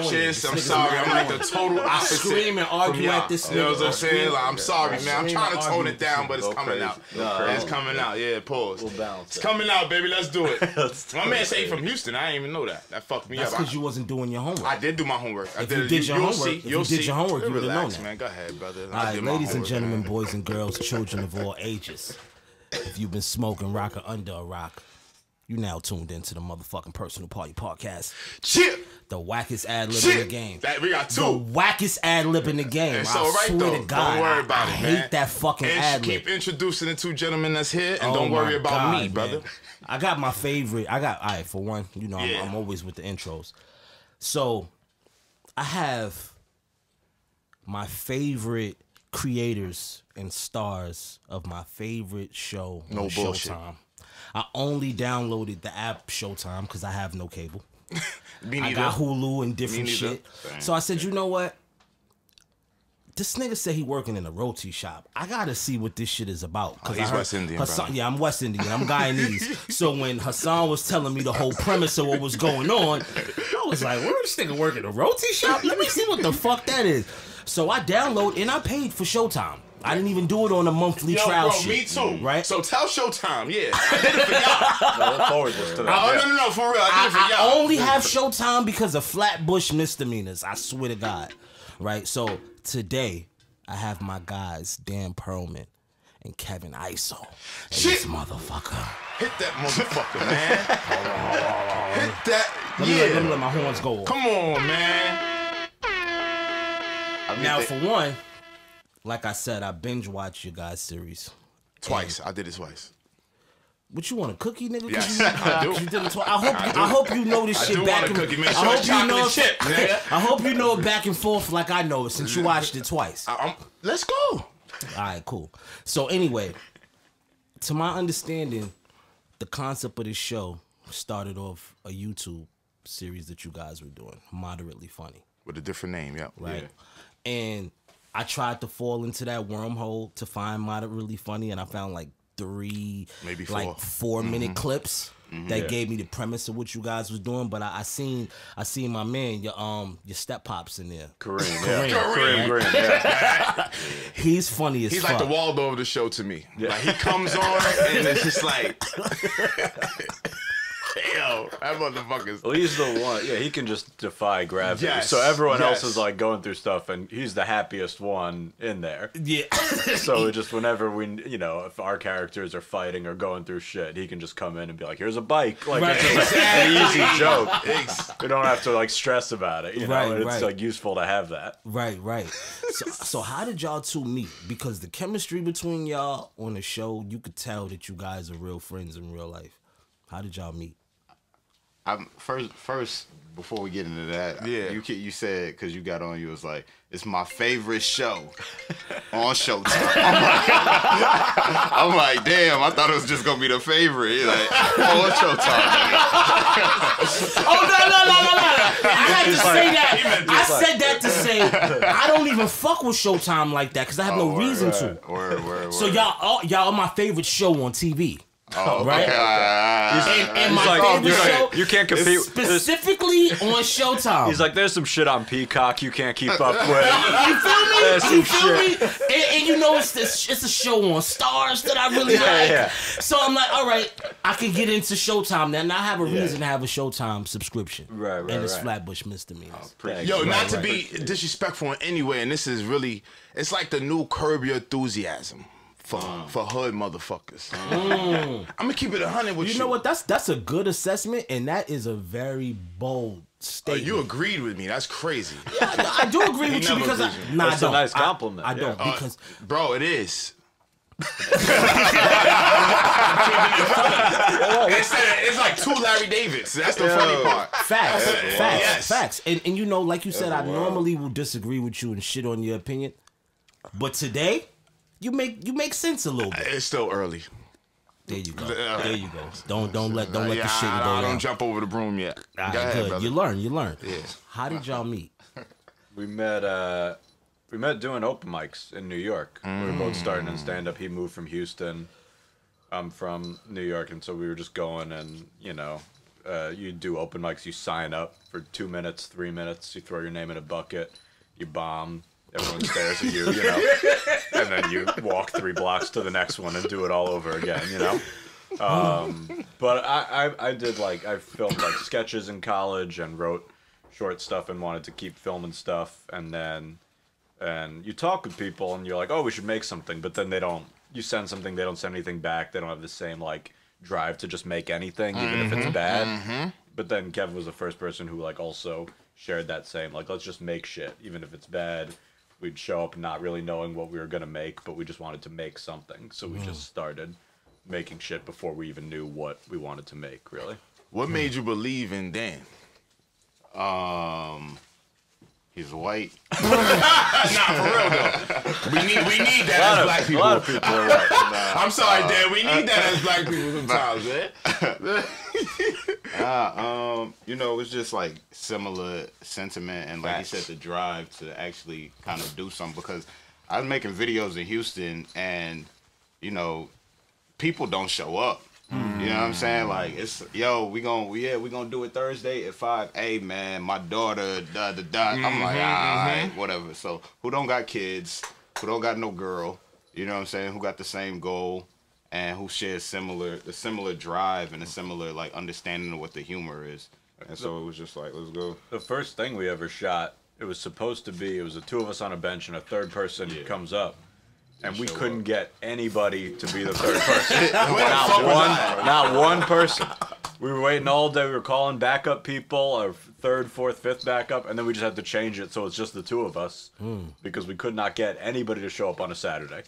watch this. I'm sorry. I'm like the total opposite. Scream and argue at this nigga. You know what I'm saying? Like, I'm sorry, man. I'm trying to tone it down, but it's coming out. It's coming out. Yeah, pause. It's coming out, baby. Let's do it. My man say he from Houston. I didn't even know that. That fucked me up. That's because you wasn't doing your homework. I did do my homework. If you did your homework, you would have known that. Man, go ahead, brother. All right, ladies and gentlemen, boys and girls, children of all ages. If you've been smoking rock or under a rock, you now tuned into the motherfucking Personal Party Podcast. Chip! The wackest ad-lib in the game. We got two. The wackest ad-lib in the game. It's all right, though. To God, don't worry about it, man. I hate that fucking ad-lib. Keep introducing the two gentlemen that's here, and don't worry about me, brother. Man. I got my favorite. All right, for one, you know, I'm always with the intros. So, I have my favorite creators and stars of my favorite show on Showtime. I only downloaded the app Showtime because I have no cable. I got Hulu and different shit. So I said, you know what? This nigga said he working in a roti shop. I gotta see what this shit is about. He's West Indian, Hassan, yeah, I'm West Indian. I'm Guyanese. So when Hassan was telling me the whole premise of what was going on, I was like, where this nigga working a roti shop? Let me see what the fuck that is. So I download and I paid for Showtime. I didn't even do it on a monthly trial shit. Me too. Right? So tell Showtime, I did it for y'all. No, for real. I did it for y'all. I only have Showtime because of Flatbush misdemeanors. I swear to God. Right? So today, I have my guys, Dan Perlman and Kevin Iso. This motherfucker. Hit that motherfucker, man. Hit that. Let me let my horns go off. Come on, man. Now, for one, like I said, I binge watched your guys' series. Twice. I did it twice. What you want, a cookie, nigga? Yes, I do. You did it twice. I hope you know this shit back and forth. I hope you know chip, I hope you know it back and forth like I know it since you watched it twice. Let's go. All right, cool. So anyway, to my understanding, the concept of this show started off a YouTube series that you guys were doing, Moderately Funny. With a different name, yeah. Right. Yeah. And I tried to fall into that wormhole to find Moderately Funny, and I found like 3, maybe 4, like 4-minute clips that gave me the premise of what you guys was doing. But I seen my man, your step pops in there. Kareem. He's funny as fuck. He's like the Waldo of the show to me. Yeah. Like he comes on and it's just like yo, that motherfucker's... Well, he's the one. Yeah, he can just defy gravity. Yes, so everyone else is like going through stuff, and he's the happiest one in there. Yeah. So just whenever we, if our characters are fighting or going through shit, he can just come in and be like, "Here's a bike." Like it's just like an easy joke. We don't have to like stress about it. You know, it's like useful to have that. Right. So how did y'all two meet? Because the chemistry between y'all on the show, you could tell that you guys are real friends in real life. How did y'all meet? First, before we get into that, you said, because you got on, you was like, it's my favorite show on Showtime. I'm like, damn, I thought it was just gonna be the favorite. You're like, on Showtime. Oh no! I had to say that. I said that to say I don't even fuck with Showtime like that because I have no reason to. Word. So y'all are my favorite show on TV. Oh, right. Okay. And my favorite show, you can't compete specifically on Showtime. He's like, there's some shit on Peacock you can't keep up with. You feel me? There's You some feel me? shit. And you know it's a show on Stars that I really like. Yeah. So I'm like, all right, I can get into Showtime now. Now I have a reason to have a Showtime subscription. Right. And it's Flatbush misdemeanors. Yo, not to be disrespectful in any way, and this is really, it's like the new Curb Your Enthusiasm. For hood motherfuckers. I'm gonna keep it 100 with you. You know what? That's a good assessment, and that is a very bold statement. You agreed with me. That's crazy. Yeah, I do agree with you because that's a nice compliment. I don't because bro, it is. It's like 2 Larry Davids. That's the funny part. Facts. And you know, like you said, I normally will disagree with you and shit on your opinion, but today. You make sense a little bit. It's still early. There you go. Don't let the shit go down. Don't jump over the broom yet. All right, good. Brother. You learn. Yeah. How did y'all meet? We met doing open mics in New York. We were both starting in stand up. He moved from Houston. I'm from New York, and so we were just going and you do open mics. You sign up for 2 minutes, 3 minutes. You throw your name in a bucket. You bomb. Everyone stares at you, you know, and then you walk 3 blocks to the next one and do it all over again, you know. But I did like I filmed like sketches in college and wrote short stuff and wanted to keep filming stuff, and you talk with people and you're like, oh, we should make something, but then you send something, they don't send anything back. They don't have the same like drive to just make anything, even if it's bad. But then Kevin was the first person who like also shared that same like, let's just make shit, even if it's bad. We'd show up not really knowing what we were gonna make, but we just wanted to make something, so we just started making shit before we even knew what we wanted to make, really. What made you believe in Dan? He's white. Nah, for real though. We need that as black people. A lot of people are white. I'm sorry, Dan. We need that as black people sometimes, man. You know, it's just like similar sentiment and like you said, the drive to actually kind of do something, because I was making videos in Houston and, you know, people don't show up. You know what I'm saying? Like, it's, yo, we gonna do it Thursday at 5. Hey, man, my daughter, I'm like, all right, whatever. So, who don't got kids, who don't got no girl, you know what I'm saying, who got the same goal, and who shares the similar drive and a similar, like, understanding of what the humor is. And so it was just like, let's go. The first thing we ever shot, it was supposed to be, it was the 2 of us on a bench and a third person comes up. And we couldn't get anybody to be the third person. Not one person. We were waiting all day. We were calling backup people, our 3rd, 4th, 5th backup, and then we just had to change it so it's just the 2 of us because we could not get anybody to show up on a Saturday.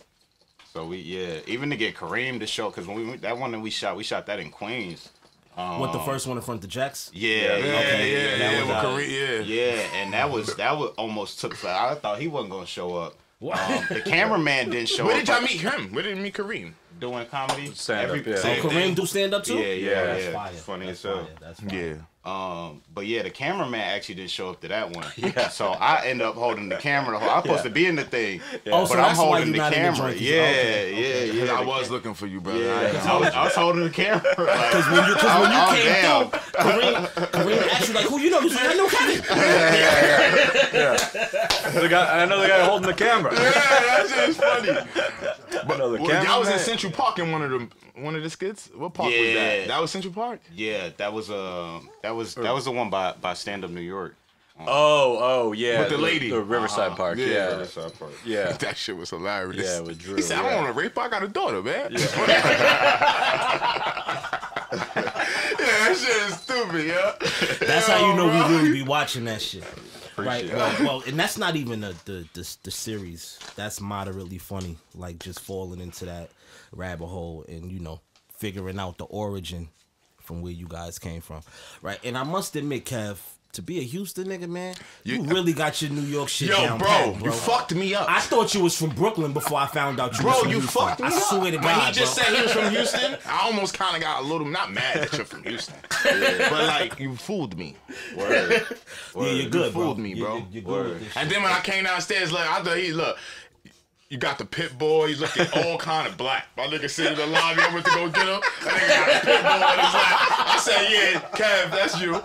So even to get Kareem to show, because when that one that we shot that in Queens. What, the first one in front of the Jacks? Yeah, Kareem, and that was almost took. I thought he wasn't gonna show up. The cameraman didn't show up. Where did y'all meet him? Where did you meet Kareem? Doing comedy. Stand-up, yeah. So Kareem do stand-up too? Yeah. That's fire. Funny as hell. That's fire. But yeah, the cameraman actually didn't show up to that one. So I end up holding the camera. I'm supposed to be in the thing, but so I'm holding the camera. Yeah. I was looking for you, brother. I was holding the camera. Because when you came through, Kareem asked you like, who you know? He's like, I know Kevin. I know the guy holding the camera. Yeah, that shit is funny. But y'all was in Central Park in one of the skits. What park was that? That was Central Park. Yeah, that was the one by Stand Up New York. Yeah. With the lady. The Riverside Park. Yeah. Riverside Park. Yeah. That shit was hilarious. Yeah, with Drew. He said, I don't want to rape her. I got a daughter, man. Yeah. That shit is stupid, yo. That's how you know we really be watching that shit. Right. Well, and that's not even the series. That's moderately funny. Like just falling into that rabbit hole and, you know, figuring out the origin from where you guys came from. Right. And I must admit, Kev, to be a Houston nigga, man, you really got your New York shit down pat, bro. You fucked me up. I thought you was from Brooklyn before I found out you was from Houston. Fucked me up. I swear to God, when he just said he was from Houston, I almost kind of got a little, not mad that you're from Houston, but like, you fooled me. Word. Yeah, you're good, you fooled me, bro. You're good with this and then when I came downstairs, like, I thought you got the pit bull. He's looking all kind of black. My nigga sitting in the lobby. I went to go get him. That nigga got a pit bull on his lap. I said, yeah, Kev, that's you.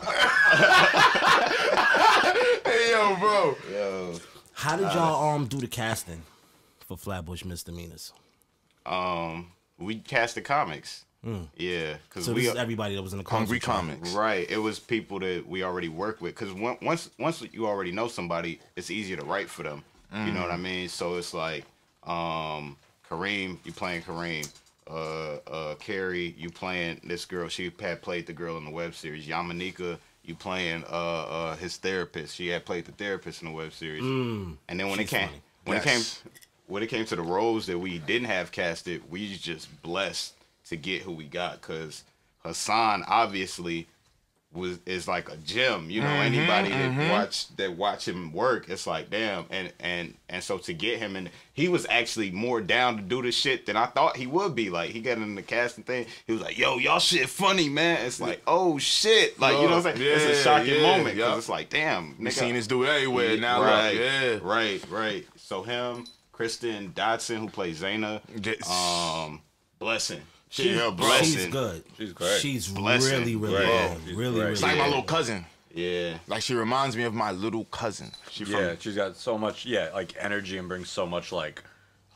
Hey, yo, bro. Yo. How did y'all do the casting for Flatbush Misdemeanors? We casted comics. Yeah, because so this is everybody that was in the Hungry Comics. Right. It was people that we already worked with. Because once you already know somebody, it's easier to write for them. You know what I mean? So it's like, Kareem, you playing Kareem. Carrie, you playing this girl. She had played the girl in the web series. Yamanika, you playing his therapist. She had played the therapist in the web series. And then when it came to the roles that we didn't have casted, we just blessed to get who we got, because Hassan obviously is like a gem, you know. Anybody that watch him work, it's like damn. And so to get him, and he was actually more down to do this shit than I thought he would be. Like, he got in the casting thing, he was like, yo, y'all shit funny, man. It's like, oh shit, like, you know what I'm saying? It's a shocking moment, because it's like, damn, nigga, seen this dude everywhere now. Right. So him, Kristen Dodson, who plays Zaina, Blessing. She's a blessing. She's good. She's great. She's Blessing. really Great. good. She's Really, great. really It's like good. my little cousin. Yeah. Like she reminds me of my little cousin. She's got so much, like energy and brings so much like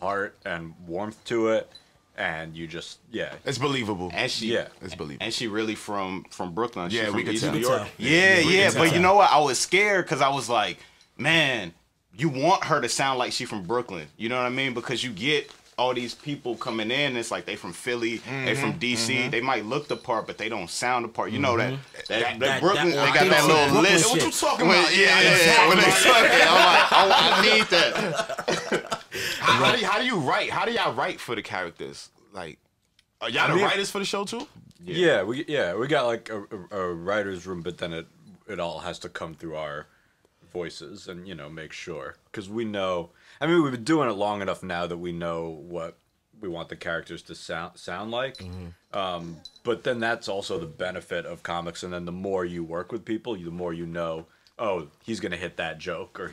heart and warmth to it, and you just, It's believable. And she, It's believable. And she really from Brooklyn. She Yeah, from we could East tell. New We York. could tell. Yeah. can But tell. you know what? I was scared because I was like, man, you want her to sound like she from Brooklyn. You know what I mean? Because you get all these people coming in. It's like they from Philly, they from DC. They might look the part, but they don't sound the part. You know that Brooklyn. They got that little Brooklyn list. shit. What you talking When, about? yeah. When they suck it, I'm like, oh, I need that. How do you write? How do y'all write for the characters? Like, are y'all the writers for the show too? Yeah, we got like a writer's room, but then it all has to come through our voices and make sure, because we know. I mean, we've been doing it long enough now that we know what we want the characters to sound like. But then that's also the benefit of comics, and then the more you work with people, the more you know. Oh, he's gonna hit that joke, or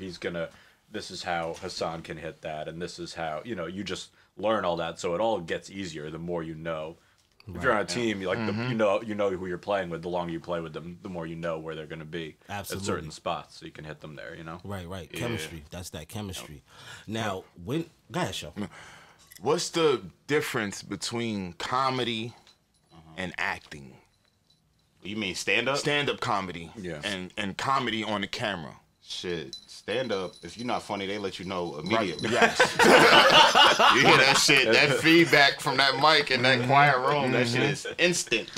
this is how Hassan can hit that, and this is how you just learn all that, so it all gets easier the more you know. If you're on a team, you know who you're playing with. The longer you play with them, the more you know where they're going to be at certain spots, so you can hit them there. Right. Chemistry. That's that chemistry. Now, go ahead, show. What's the difference between comedy and acting? You mean stand up? Stand-up comedy, and comedy on the camera. Shit, stand up. If you're not funny, they let you know immediately. Yes. You hear that shit, that feedback from that mic in that quiet room. That shit is instant.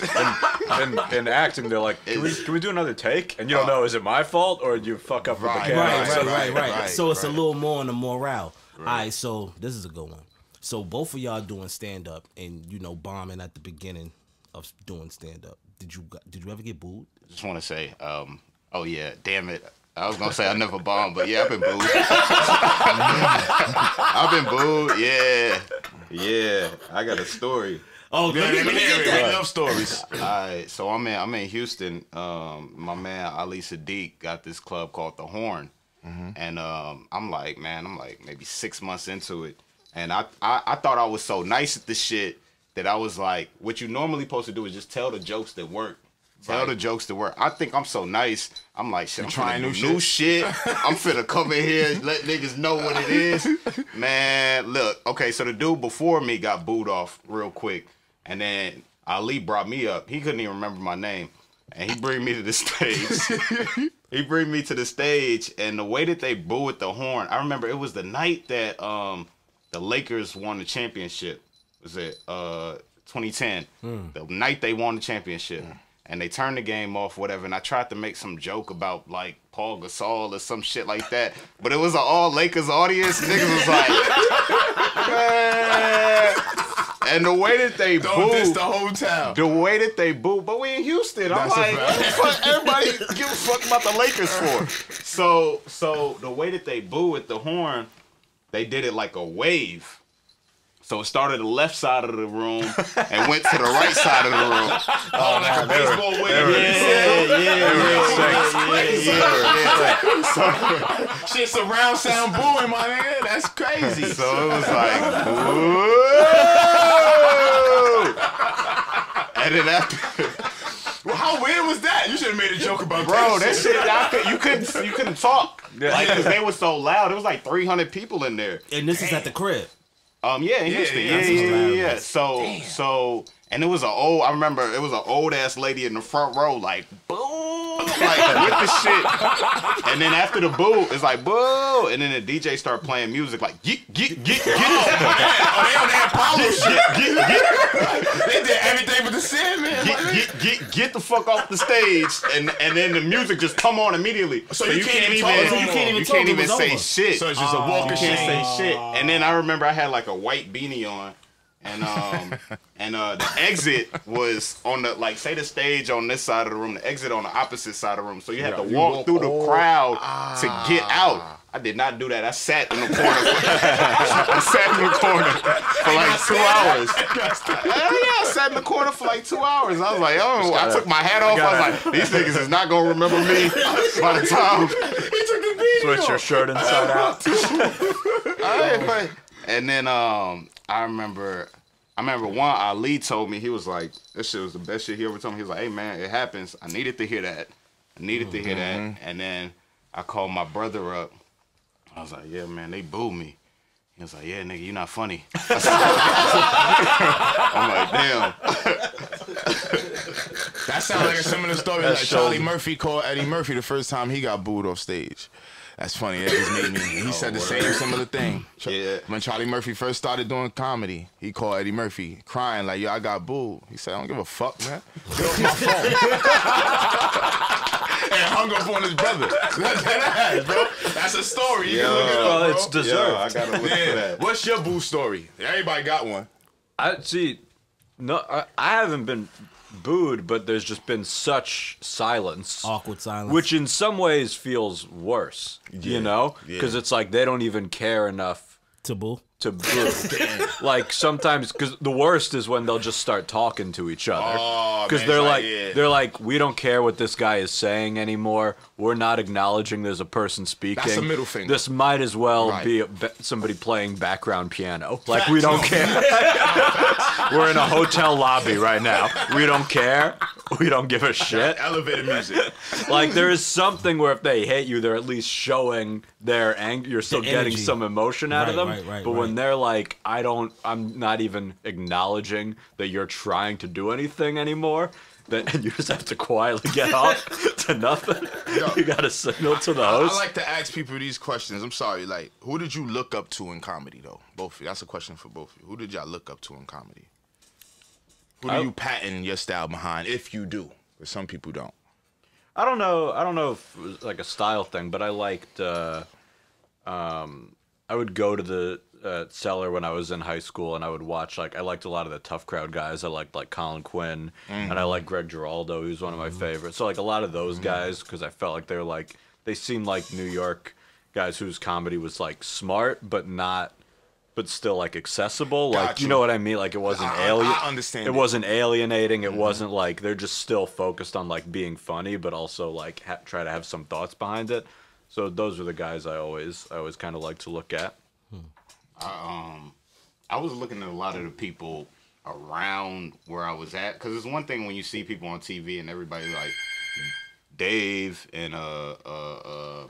And in acting, they're like, can we do another take? And you don't know, is it my fault or did you fuck up with the camera? Right. So it's a little more on the morale. All right, so this is a good one. So both of y'all doing stand-up and bombing at the beginning of doing stand-up. Did you ever get booed? Just want to say, oh yeah, damn it. I was gonna say I never bombed, but yeah, I've been booed. I've been booed. Yeah. I got a story. Oh, let me get that. I love stories. All right, so I'm in Houston. My man Ali Sadiq got this club called The Horn, and I'm like maybe 6 months into it, and I thought I was so nice at the shit that I was like, what you normally supposed to do is just tell the jokes that work. Tell the jokes that work. I think I'm so nice. I'm like, shit, I'm trying new shit. I'm finna come in here and let niggas know what it is. Man, look. Okay, so the dude before me got booed off real quick. And then Ali brought me up. He couldn't even remember my name. And he bring me to the stage. And the way that they boo at the Horn, I remember it was the night that the Lakers won the championship. Was it 2010? The night they won the championship. And they turned the game off, whatever. And I tried to make some joke about, like, Paul Gasol or some shit like that. But it was an all Lakers audience. Niggas was like, man. And the way that they Don't diss booed. the whole town. The way that they booed. But we in Houston. I'm That's a like, fact. what the fuck everybody give a fuck about the Lakers for? So the way that they boo at the Horn, they did it like a wave. So it started the left side of the room and went to the right side of the room. Oh, like a baseball wave. Yeah. Shit, surround sound booing, my nigga. That's crazy. So it was like, whoa. And then after, Well, how weird was that? You should have made a joke about bro, that shit, you couldn't talk, like, because they were so loud. It was like 300 people in there. And this is at the crib. Yeah, in Houston. Yeah. So, and it was I remember it was an old ass lady in the front row, like, boo, like, with the shit. And then after the boo, it's like, boo. And then the DJ started playing music, like, get. Oh, they on that Apollo shit. They did everything but the Sandman. Get the fuck off the stage. And then the music just come on immediately. So you can't even say shit. So it's just a walk You of can't shame. say shit. And then I remember I had like a white beanie on. And the exit was on the, like, say the stage on this side of the room, the exit on the opposite side of the room. So you had to walk through the crowd to get out. I did not do that. I sat in the corner. For like 2 hours. I sat in the corner for like 2 hours. I was like, oh, I took my hat off. I was like, these niggas is not gonna remember me by the time. Switch your shirt inside out. And then I remember remember one Ali told me, he was like, this shit was the best shit he ever told me. He was like, hey man, it happens. I needed to hear that. And then I called my brother up. I was like, yeah man, they booed me. He was like, yeah nigga, you not funny. I'm like, damn. That sounds like a similar story like Charlie Murphy called Eddie Murphy the first time he got booed off stage. That's funny. That just made me. He said the same similar thing. Yeah. When Charlie Murphy first started doing comedy, he called Eddie Murphy crying like, yo, I got booed. He said, I don't give a fuck, man. Get off my phone. And hung up on his brother. That's, bro. That's a story. You can look it up, bro. It's deserved. I gotta look for that. What's your boo story? Everybody got one. I haven't been booed, but there's just been such silence, awkward silence, which in some ways feels worse. You know, because it's like they don't even care enough to boo. Like sometimes, because the worst is when they'll just start talking to each other. Because they're like, we don't care what this guy is saying anymore. We're not acknowledging there's a person speaking. That's a middle finger. This might as well be somebody playing background piano. Like we don't care. We're in a hotel lobby right now. We don't care. We don't give a shit. Elevator music. Like there is something where if they hate you, they're at least showing their anger. You're still getting some emotion out of them. But when they're like, I'm not even acknowledging that you're trying to do anything anymore, then you just have to quietly get off to nothing. You got to signal to the host. I like to ask people these questions. I'm sorry, like, who did you look up to in comedy, though? Both of you. That's a question for both of you. Who did y'all look up to in comedy? Who do you patent your style behind, if you do? Because some people don't. I don't know if it was like a style thing, but I liked, I would go to the Cellar when I was in high school, and I would watch, like, I liked a lot of the tough crowd guys. I liked, like, Colin Quinn, and I liked Greg Giraldo, who's one of my favorites. So, like, a lot of those guys, because I felt like they were, like, they seemed like New York guys whose comedy was, like, smart, but still like accessible. Like, you know what I mean? Like it wasn't alien. I understand. It wasn't alienating. It wasn't like they're just still focused on like being funny, but also like try to have some thoughts behind it. So those are the guys I always kind of like to look at. I was looking at a lot of the people around where I was at, because it's one thing when you see people on TV and everybody like Dave and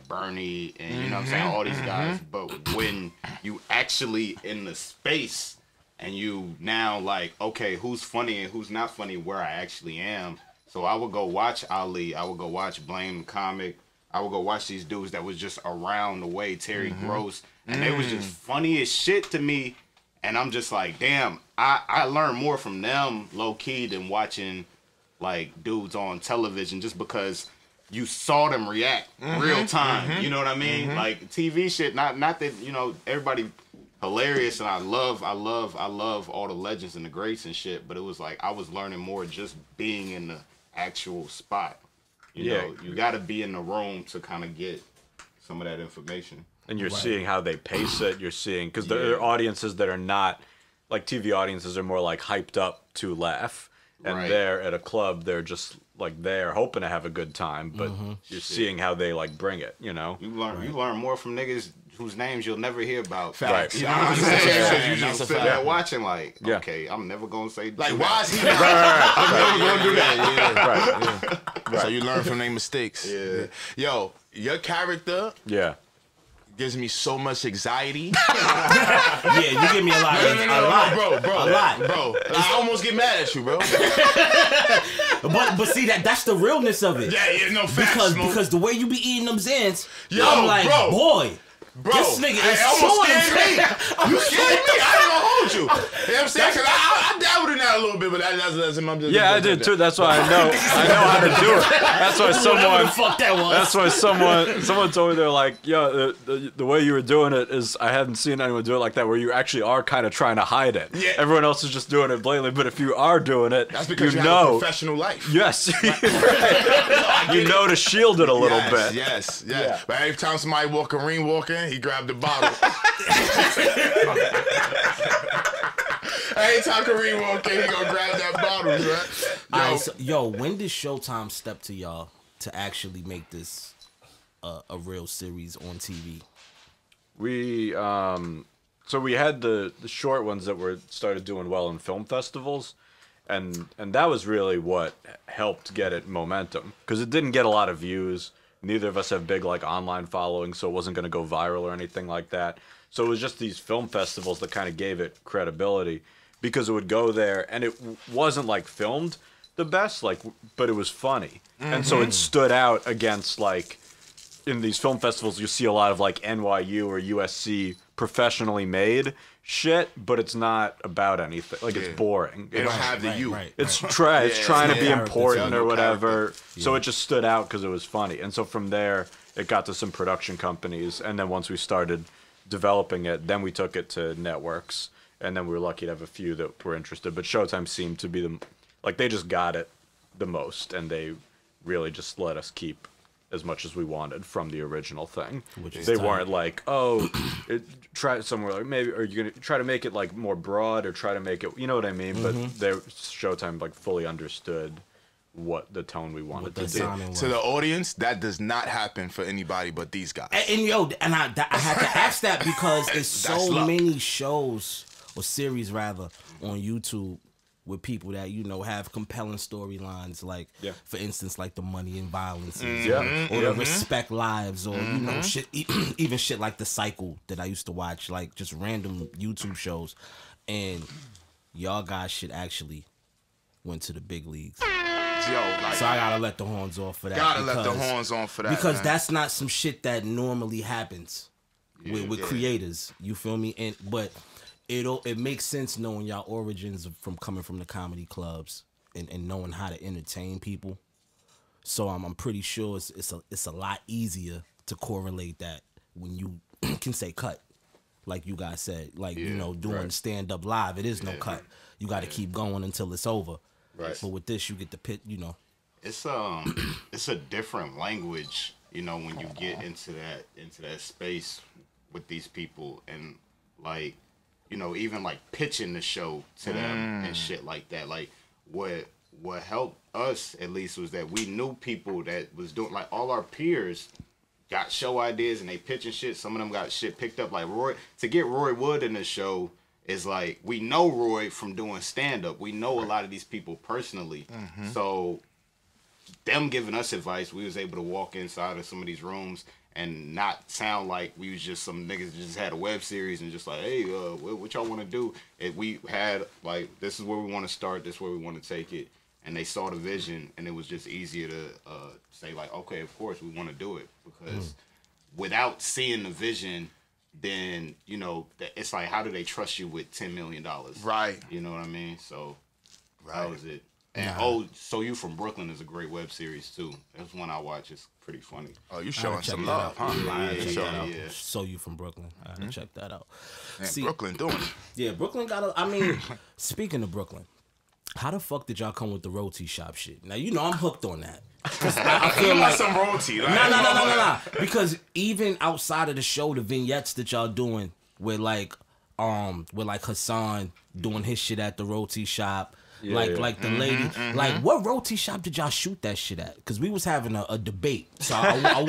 Bernie and you know what I'm saying, all these guys, but when you actually in the space and you now like, okay, who's funny and who's not funny where I actually am. So I would go watch Ali, I would go watch Blame the Comic, I would go watch these dudes that was just around the way, Terry Gross, and they was just funny as shit to me, and I'm just like, damn, I learned more from them low key than watching like dudes on television, just because you saw them react real time. You know what I mean? Like TV shit, not that, you know, everybody hilarious and I love all the legends and the greats and shit, but it was like I was learning more just being in the actual spot. You know, you got to be in the room to kind of get some of that information. And you're seeing how they pace it. You're seeing, because there are audiences that are not, like TV audiences are more like hyped up to laugh. And they're at a club, they're just like they're hoping to have a good time, but you're seeing how they like bring it, you know? You learn more from niggas whose names you'll never hear about. Facts. You know what I'm saying? You just sit there watching like, okay, I'm never gonna say like, why is he not? I'm never gonna do that. So you learn from their mistakes. Yo, your character gives me so much anxiety. You give me a lot. Bro. I almost get mad at you, bro. but see that's the realness of it. No facts. Because the way you be eating them Zans, I'm like, boy. Bro, this nigga is almost scared me. You scared me. I ain't gonna hold you. You know what I'm saying? Cause I dabbled in that a little bit, but that's I did too. That's why I know how to do it. That's why someone told me, they're like, yo, the way you were doing it is, I hadn't seen anyone do it like that, where you actually are kind of trying to hide it. Yeah. Everyone else is just doing it blatantly, but if you are doing it, that's because you have a professional life. Yes. You know to shield it a little bit. Yes. Yeah. But every time somebody Kareem walking, he grabbed the bottle. Every time Kareem walk in, he gonna grab that bottle, right? Yo, when did Showtime step to y'all to actually make this a real series on TV? We So we had the short ones that were started doing well in film festivals, and that was really what helped get it momentum, because it didn't get a lot of views. Neither of us have big like online following, so it wasn't going to go viral or anything like that. So it was just these film festivals that kind of gave it credibility, because it would go there and it wasn't like filmed the best, like, but it was funny. And so it stood out against, like, in these film festivals you see a lot of like NYU or USC professionally made shit, but it's not about anything. Like, it's boring. They don't have the you. It's trying to be important or whatever. So it just stood out because it was funny. And so from there, it got to some production companies. And then once we started developing it, then we took it to networks. And then we were lucky to have a few that were interested. But Showtime seemed to be like, they just got it the most. And they really just let us keep as much as we wanted from the original thing. They weren't like, oh, try it somewhere, like, maybe, are you gonna try to make it like more broad or try to make it, you know what I mean? But Showtime like fully understood what the tone we wanted to do. To the audience, that does not happen for anybody but these guys. And I had to ask that because there's so many shows or series rather on YouTube with people that, you know, have compelling storylines, like, for instance, like the Money and Violence, or the Respect Lives, or, you know, shit, even shit like The Cycle that I used to watch, like, just random YouTube shows. And y'all guys should actually went to the big leagues. So I gotta let the horns off for that. Let the horns on for that. Because man, that's not some shit that normally happens with creators. You feel me? But it makes sense knowing y'all origins from coming from the comedy clubs and knowing how to entertain people. So I'm pretty sure it's a lot easier to correlate that when you can say cut, like you guys said, like, you know, doing stand up live, it is no cut. You got to keep going until it's over. Right. But with this, you get the pit. You know, it's a different language. You know, when you get into that space with these people, and like, you know, even like pitching the show to them and shit like that. Like, what helped us at least was that we knew people that was doing, like, all our peers got show ideas and they pitching shit. Some of them got shit picked up. Like Roy, to get Roy Wood in the show is like, we know Roy from doing stand up. We know a lot of these people personally. So them giving us advice, we was able to walk inside of some of these rooms and not sound like we was just some niggas that just had a web series and just like, hey, what y'all want to do? We had, like, this is where we want to start, this is where we want to take it. And they saw the vision, and it was just easier to say, like, okay, of course we want to do it. Because without seeing the vision, then, you know, it's like, how do they trust you with $10 million? Right. You know what I mean? So that was it. And So You From Brooklyn is a great web series too. That's one I watch. It's pretty funny. Oh, you showing some love, huh? Yeah. So You From Brooklyn. I gotta check that out. Man, see, Brooklyn doing it. Yeah, Brooklyn got I mean, speaking of Brooklyn, how the fuck did y'all come with the roti shop shit? Now, you know I'm hooked on that. I feel like some roti. Like, no. Because even outside of the show, the vignettes that y'all doing with like Hassan doing his shit at the roti shop. Like the lady, like, what roti shop did y'all shoot that shit at? Because we was having a debate, so I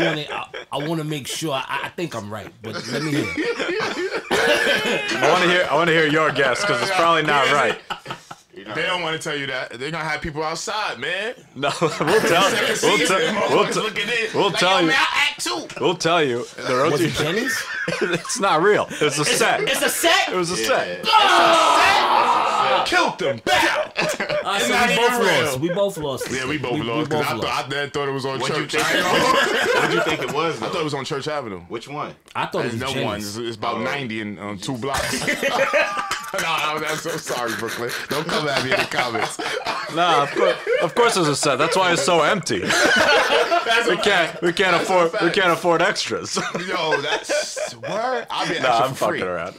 want to make sure. I think I'm right, but let me hear. I want to hear your guess, because it's probably not right. They don't want to tell you that. They're gonna have people outside, man. No, we'll tell you. We'll tell you. Man, I act too. We'll tell you. The roti. Was it Jenny's? It's not real. It's a set. It's a set. It was a set. Killed them. Bow. So we both lost. Yeah, we both lost. Because I thought it was on Church. What do you think it was, though? I thought it was on Church Avenue. Which one? I thought it was no one. It's about 90 and 2 blocks. No, I'm so sorry, Brooklyn. Don't come at me in the comments. Nah, of course it's a set. That's why it's so empty. We can't afford extras. Yo, that's word. I'll be I'm fucking around.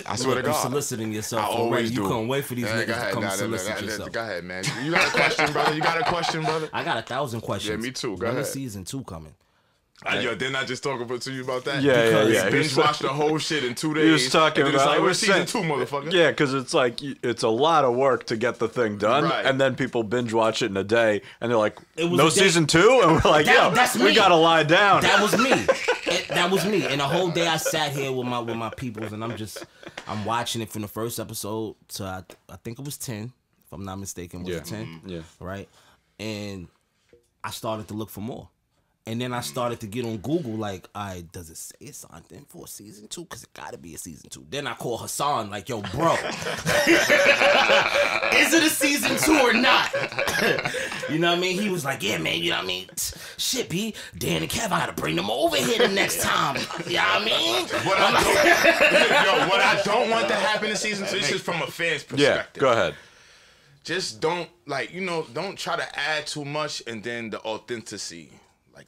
I swear to God. You're soliciting yourself. I always do. You couldn't wait for these niggas to come solicit yourself. Go ahead, man. You got a question, brother? I got 1,000 questions. Yeah, me too. Go ahead. Season 2 coming. Yo, didn't I just talk to you about that? Yeah. Binge watched the whole shit in 2 days. He was talking about like, we're season 2, motherfucker. Yeah, because it's like, it's a lot of work to get the thing done, and then people binge watch it in a day, and they're like, no season 2? And we're like, we gotta lie down. That was me. That was me. And the whole day I sat here with my peoples, and I'm watching it from the first episode to I think it was 10, if I'm not mistaken. Was it 10? Mm-hmm. Yeah. Right? And I started to look for more. And then I started to get on Google, like, does it say something for season 2? Because it got to be a season 2. Then I call Hassan, like, yo, bro, is it a season 2 or not? You know what I mean? He was like, yeah, man, you know what I mean? Shit, B, Dan and Kev, I got to bring them over here the next time. You know what I mean? What I don't want to happen in season 2, this is from a fan's perspective. Yeah, go ahead. Just don't, like, don't try to add too much and then the authenticity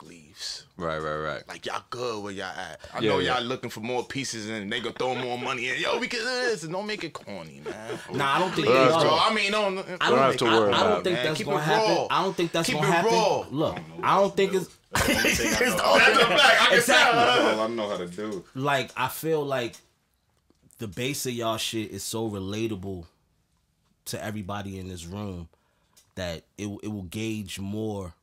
leaves. Right. Like, y'all good where y'all at. I know y'all looking for more pieces and they gonna throw more money in. Yo, we can do this. And don't make it corny, man. Nah, I don't think they are. I mean, I don't have to worry about it. I don't think that's gonna happen. I don't think that's gonna happen. Raw. Look, I don't think it's That's a fact. exactly. That's all I know how to do. Like, I feel like the base of y'all shit is so relatable to everybody in this room that it will gauge more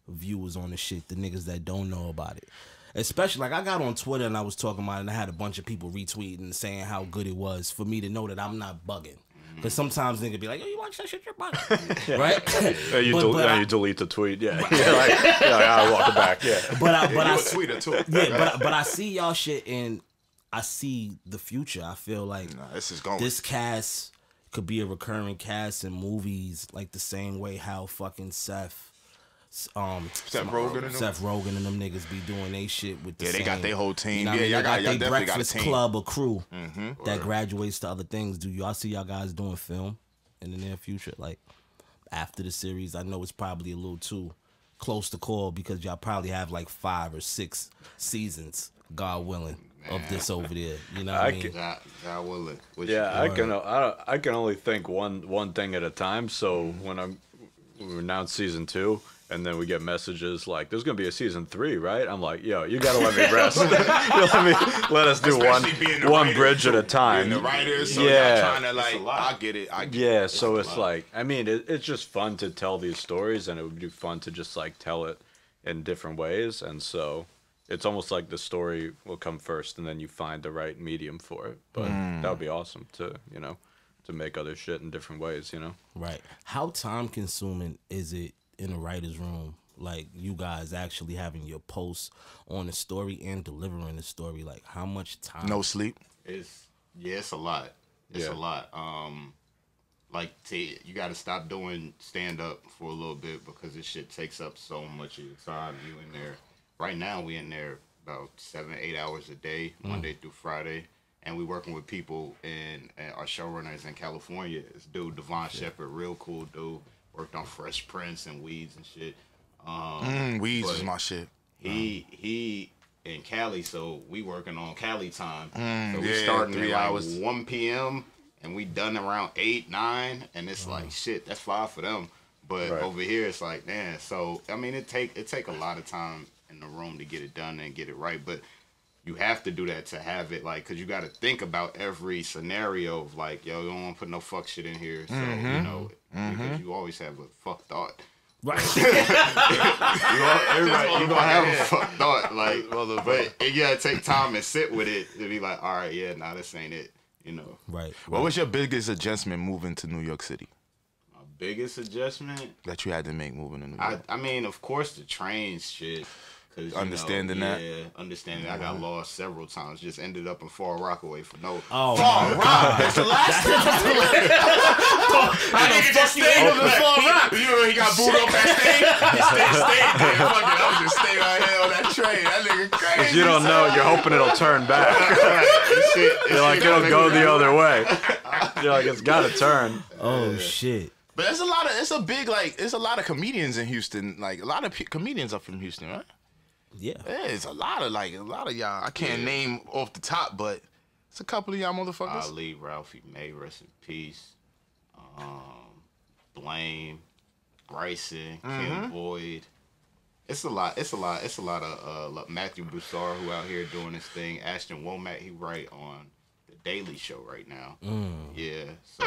viewers on the shit, the niggas that don't know about it. Especially, like, I got on Twitter and I was talking about it and I had a bunch of people retweeting and saying how good it was for me to know that I'm not bugging. Because sometimes niggas be like, yo, you watch that shit, you're bugging. Right? You delete the tweet, yeah. I walk it back, yeah. But I tweeter too. Yeah, but I see y'all shit and I see the future. I feel like this cast could be a recurring cast in movies, like the same way how fucking Seth Rogen and them niggas be doing they shit with the they same, got their whole team. You know y'all got their definitely Breakfast got a team. Club, a crew that graduates to other things. Do y'all see y'all guys doing film in the near future? Like, after the series, I know it's probably a little too close to call because y'all probably have like 5 or 6 seasons, God willing, of this over there. You know what I mean? God willing. I can only think one thing at a time. So when we announce season 2, and then we get messages like, "There's gonna be a season 3, right?" I'm like, "Yo, you gotta let me rest. let us do one bridge at a time." The writers, so yeah, trying to I get it. Yeah, so it's like, I mean, it's just fun to tell these stories, and it would be fun to just like tell it in different ways, and so it's almost like the story will come first, and then you find the right medium for it. But that would be awesome to make other shit in different ways, Right. How time consuming is it in a writer's room? Like, you guys actually having your posts on the story and delivering the story. Like, how much time? No sleep. It's a lot. It's a lot. You got to stop doing stand up for a little bit because this shit takes up so much of your time. You in there right now? We in there about 7-8 hours a day, Monday through Friday. And we working with people and our showrunners in California. This dude, Devon Shepard, real cool dude. Worked on Fresh Prince and Weeds and shit. Weeds is my shit. He in Cali, so we working on Cali time. So we yeah, starting 3 at hours. 1 p.m. and we done around 8, 9, and it's like shit. That's 5 for them. But over here, it's like, man. So I mean, it take a lot of time in the room to get it done and get it right. But you have to do that to have it, like, because you got to think about every scenario of, like, yo, you don't want to put no fuck shit in here. So, because you always have a fuck thought. Right. You're going to have a fuck thought. Like, but you got to take time and sit with it to be like, all right, yeah, nah, this ain't it, Right. What was your biggest adjustment moving to New York City? My biggest adjustment? That you had to make moving to New York? I mean, of course, the train shit. Understanding that? Yeah, understanding that. I got lost several times. Just ended up in Far Rockaway for no. Oh, Far Rock. That's the last time. I nigga just stayed on the Far Rock. You know he got booed off that stage. He stayed there. Fuck it, I was just staying out here on that train. That nigga crazy. If you don't know, you're hoping it'll turn back. You're like, it'll go the other way. You're like, it's got to turn. Oh shit. But there's a lot of comedians in Houston. Like, a lot of comedians are from Houston, right? Yeah. It's a lot of y'all. I can't name off the top, but it's a couple of y'all motherfuckers. Ali, Ralphie May, rest in peace. Blame, Bryson, Kim Boyd. It's a lot of Matthew Broussard, who out here doing his thing. Ashton Womack, he write on The Daily Show right now. Yeah, so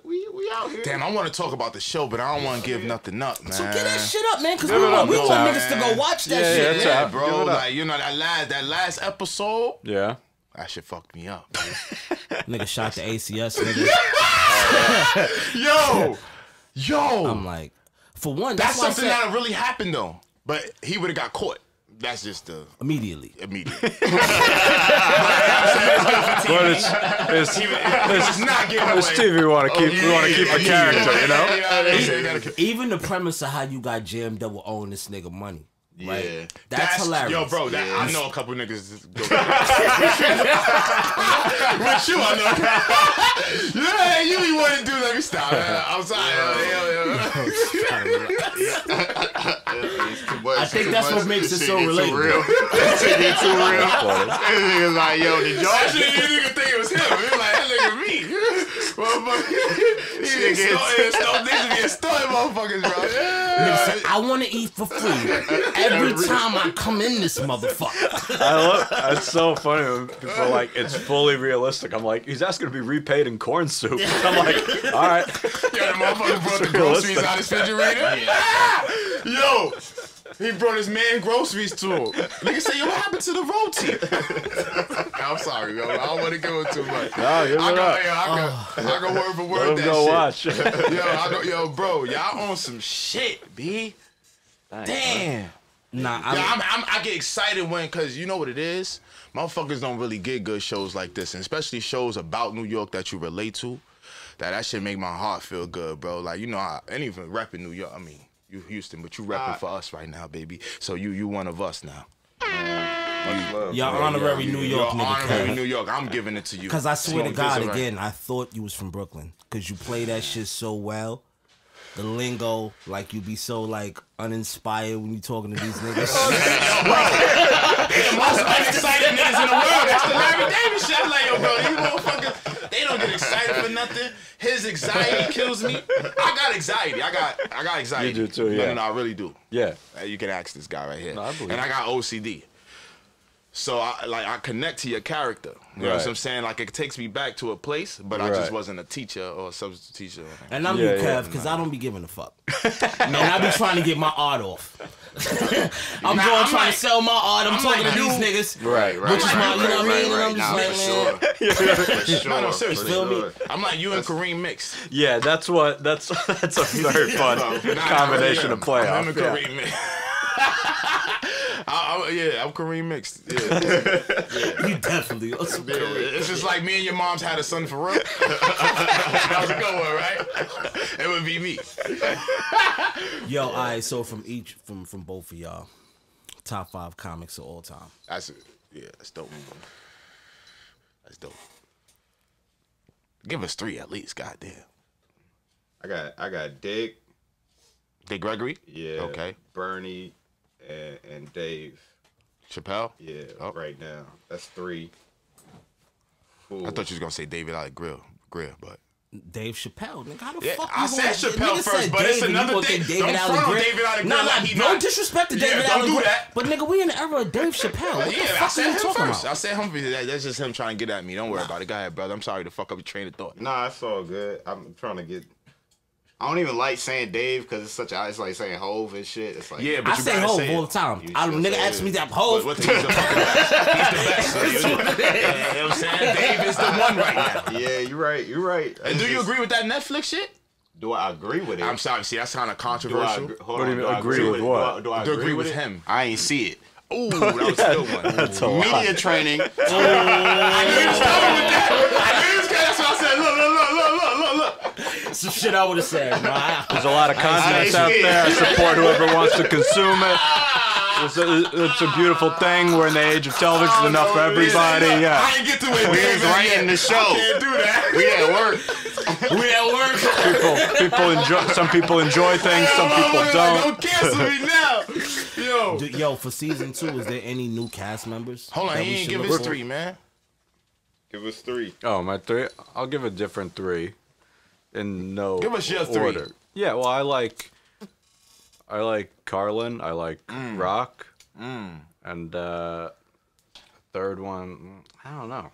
we out here. Damn, I want to talk about the show, but I don't want to give nothing up, man. So get that shit up, man, because we want niggas to go watch that shit. Yeah, bro. Like, you know, that last episode. Yeah. That shit fucked me up. Nigga shot the ACS, nigga. Yo. I'm like, for one, that's something that really happened though. But he would have got caught. That's just immediately. But it's not getting away. It's TV. We want to keep a character, you know. Even the premise of how you got jammed up with owing this nigga money. Right? Yeah, that's hilarious. Yo, bro, I know a couple niggas. With you, I know. Yeah, you be want to do. Let me stop. I'm sorry. I think that's what makes it so relatable. That shit get too real. That nigga's like, yo, did y'all? You nigga think it was him? He was like, that nigga me. Niggas be extorting motherfuckers, bro. Niggas, I want to eat for free every time I come in this motherfucker. It's so funny when people are like, it's fully realistic. I'm like, he's asking to be repaid in corn soup. I'm like, all right. Yo, the motherfucker brought the groceries out his refrigerator. Yo, he brought his man groceries to him. Nigga say, yo, what happened to the roti? I'm sorry, yo. I don't want to go too much. No, give it up. I go word for word. Let him go watch. Yo, bro, y'all on some shit, B. Damn. Nah, I get excited cause you know what it is? Motherfuckers don't really get good shows like this, and especially shows about New York that you relate to. That shit make my heart feel good, bro. Like, you know, I ain't even repping New York. I mean, you Houston, but you repping for us right now, baby. So you one of us now. Y'all honorary New York nigga. Honorary New York. I'm giving it to you. Cause I swear to God, again, I thought you was from Brooklyn. Cause you play that shit so well. The lingo, like you be so like uninspired when you talking to these niggas. They the most unexcited niggas in the world. That's the Larry David shit. I'm like, yo, bro, these motherfuckers, they don't get excited for nothing. His anxiety kills me. I got anxiety. I got anxiety. You do too, yeah. No, I really do. Yeah. You can ask this guy right here. No, I believe and I got OCD. So I connect to your character. You know what I'm saying? Like it takes me back to a place, but I just wasn't a teacher or a substitute teacher. And I'm you, Kev, because I don't be giving a fuck. And I be trying to get my art off. I'm trying to sell my art. I'm talking to these niggas. Right. Which is my, you know what I mean? And I'm just like, man. No, seriously. Feel me? I'm like you and Kareem mixed. Yeah, that's a very fun combination of playoffs. I'm Kareem mixed. I'm Kareem mixed. Yeah. You definitely are some Kareem. It's just like me and your mom's had a son for real. That was a good one, right? It would be me. Yo, all right, so from both of y'all, top 5 comics of all time. That's dope. That's dope. Give us 3 at least, goddamn. I got Dick Gregory? Yeah. Okay. Bernie and Dave Chappelle? Yeah, right now. That's 3. Ooh. I thought you was gonna say David Alec Grill, but Dave Chappelle, nigga. How the fuck I said Chappelle first, but it's another thing. Don't front on David Alec Grill. No disrespect to David Alec Grill. Don't do that. But nigga, we in the era of Dave Chappelle. What the fuck are you talking about? I said him. That's just him trying to get at me. Don't worry about it. Go ahead, brother. I'm sorry to fuck up your train of thought. Nah, it's all good. I'm trying to get. I don't even like saying Dave because it's like saying Hove and shit. It's like but I say Hove all the time. Nigga ask me that Hove. He's the best. You know what I'm saying? Dave is the one right now. Yeah, you're right. And do you agree with that Netflix shit? Do I agree with it? I'm sorry. See, that's kind of controversial. What do you mean agree with what? Do I agree with him? I ain't see it. Ooh, that was a good one. That's a Media training. I knew you was coming with that. That's what I said. Look. Some shit I would have said. There's a lot of content out there. I support whoever wants to consume it. It's a beautiful thing. We're in the age of television. It's enough for everybody. Yeah. I ain't get to it. We ain't writing the show. I can't do that. We at work. People enjoy. Some people enjoy things. Some people don't. Don't cancel me now. Yo, for season 2, is there any new cast members? Hold on, he ain't give us 3, man. Give us 3. Oh, my 3. I'll give a different 3. In no order. Give us your 3. Yeah, well, I like Carlin. I like Rock. And third one, I don't know.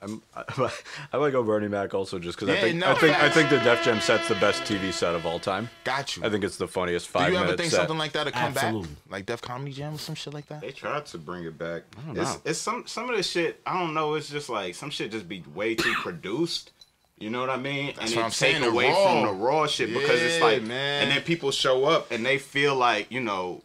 I might go Bernie Mac also just because Yeah, I think the Def Jam set's the best TV set of all time. Got you. I think it's the funniest 5 Do minute you ever think set. something like that would come Absolutely. back? Like Def Comedy Jam or some shit like that? They tried to bring it back. I don't know. It's some of the shit. I don't know. It's just like some shit just be way too produced. You know what I mean? That's and what it I'm saying, take the away raw. from the raw shit because it's like, man. and then people show up and they feel like, you know,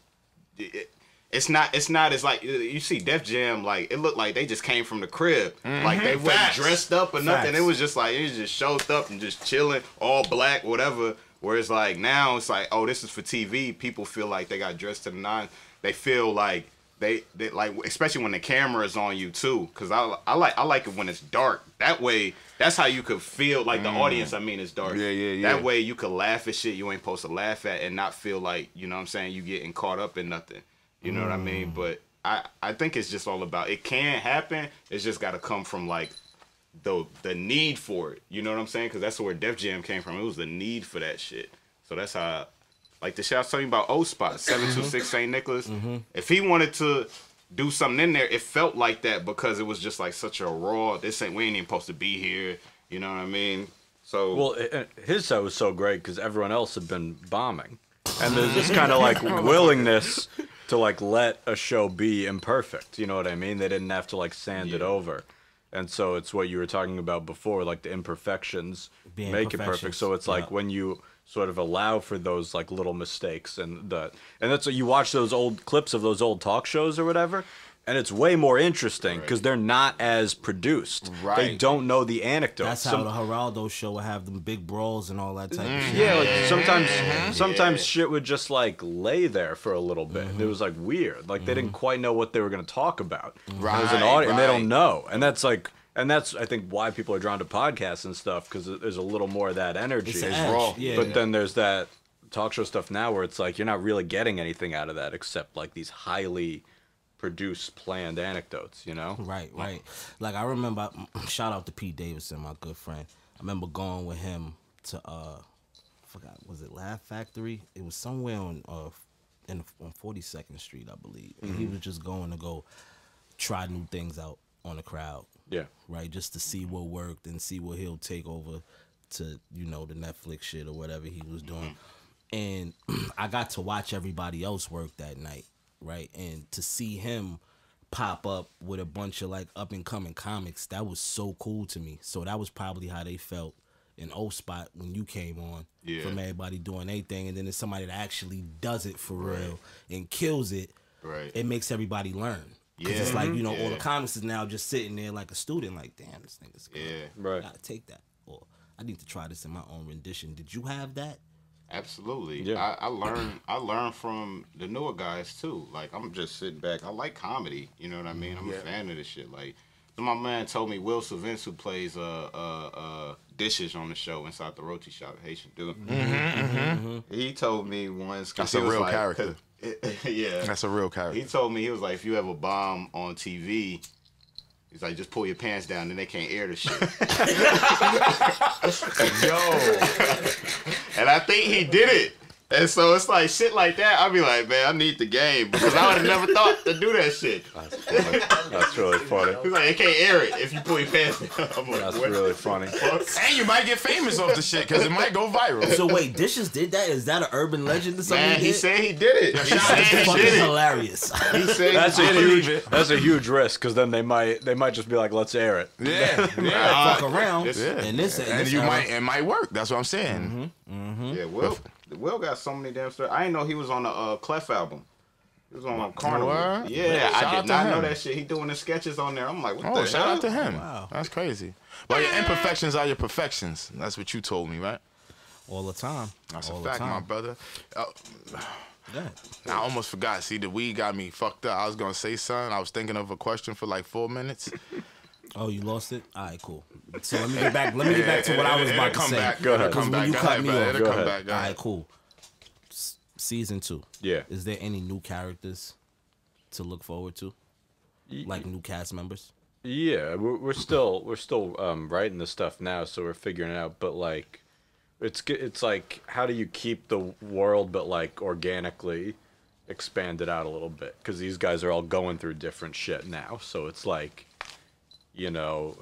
it's not as like you see Def Jam, like it looked like they just came from the crib, like they weren't Facts. dressed up or nothing. Facts. It was just like it just showed up and just chilling, all black, whatever. Whereas like now it's like, oh, this is for TV. People feel like they got dressed to the nines. They feel like they like, especially when the camera is on you too. Cause I like it when it's dark. That way, that's how you could feel like the audience. I mean, it's dark. Yeah. That way you could laugh at shit you ain't supposed to laugh at and not feel like, you know what I'm saying, you getting caught up in nothing. You know what I mean? But I think it's just all about, it can happen. It's just got to come from like the need for it. You know what I'm saying? Because that's where Def Jam came from. It was the need for that shit. So that's how, like the shit I was telling you about O-Spot, 726 St. Nicholas. If he wanted to do something in there, it felt like that because it was just like such a raw, we ain't even supposed to be here. You know what I mean? So Well, his set was so great because everyone else had been bombing. And there's this kind of like willingness to like let a show be imperfect. You know what I mean? They didn't have to like sand it over. And so it's what you were talking about before, like the imperfections make it perfect. So it's like when you sort of allow for those like little mistakes and that's what you watch those old clips of those old talk shows or whatever. And it's way more interesting because they're not as produced. Right. They don't know the anecdotes. That's how the Geraldo show would have them big brawls and all that type of shit. Yeah, like sometimes shit would just like lay there for a little bit. It was like weird. Like they didn't quite know what they were going to talk about. As an audience, and they don't know. And that's I think why people are drawn to podcasts and stuff because there's a little more of that energy. It's raw. Yeah. But then there's that talk show stuff now where it's like you're not really getting anything out of that except like these highly produced, planned anecdotes, you know? Right. Like I remember, shout out to Pete Davidson, my good friend. I remember going with him to forgot, was it Laugh Factory? It was somewhere on 42nd Street, I believe. And he was just going to go try new things out on the crowd. Yeah. Right, just to see what worked and see what he'll take over to, you know, the Netflix shit or whatever he was doing. And I got to watch everybody else work that night. Right, and to see him pop up with a bunch of like up and coming comics, that was so cool to me. So that was probably how they felt in O-Spot when you came on. From everybody doing their thing, and then there's somebody that actually does it for real and kills it. Right. It makes everybody learn. Because it's like, you know, all the comics is now just sitting there like a student, like, damn, this nigga's good. Right. I gotta take that, or I need to try this in my own rendition. Did you have that? Absolutely. Yeah. I learned from the newer guys too. Like I'm just sitting back. I like comedy. You know what I mean? I'm a fan of this shit. Like my man told me, Will Savins, who plays dishes on the show inside the roti shop, Haitian dude. He told me once. That's a real character. Yeah. That's a real character. He told me, he was like, if you have a bomb on TV, he's like, just pull your pants down, then they can't air the shit. Yo. And I think he did it. And so it's like shit like that. I'll be like, man, I need the game because I would have never thought to do that shit. That's really funny. He's like, they can't air it if you pull your pants down. I'm like, That's what really the funny. fuck? And you might get famous off the shit because it might go viral. So wait, Dishes did that? Is that an urban legend or something? Man, he said he did it. He shout said out to he Fucking did it. hilarious. He said That's he a did huge. That's a huge risk because then they might just be like, let's air it. Yeah. Fuck around. Yeah. And this, And you might, it might work. That's what I'm saying. Yeah, Will got so many damn stories. I didn't know he was on the Clef album. He was on Carnival. Word? Yeah, Shout I out did to not know him. that shit. He doing the sketches on there. I'm like, what Oh, the shout hell? out to him. Wow. That's crazy. But your imperfections are your perfections. That's what you told me, right? all the time. That's all a the fact, time. my brother. Yeah. I almost forgot. See, the weed got me fucked up. I was going to say something. I was thinking of a question for like 4 minutes. Oh, you lost it? All right, cool. So let me get back. Let me get back to what I was about to come say. back. Go ahead. Come When back. you Go cut ahead, me bro. off. It'll Go come ahead. back. Go All ahead. right, cool. Season 2. Yeah. Is there any new characters to look forward to? Like new cast members? Yeah, we're still writing the stuff now, so we're figuring it out. But like, it's like, how do you keep the world but like organically expand it out a little bit? Because these guys are all going through different shit now, so it's like, you know,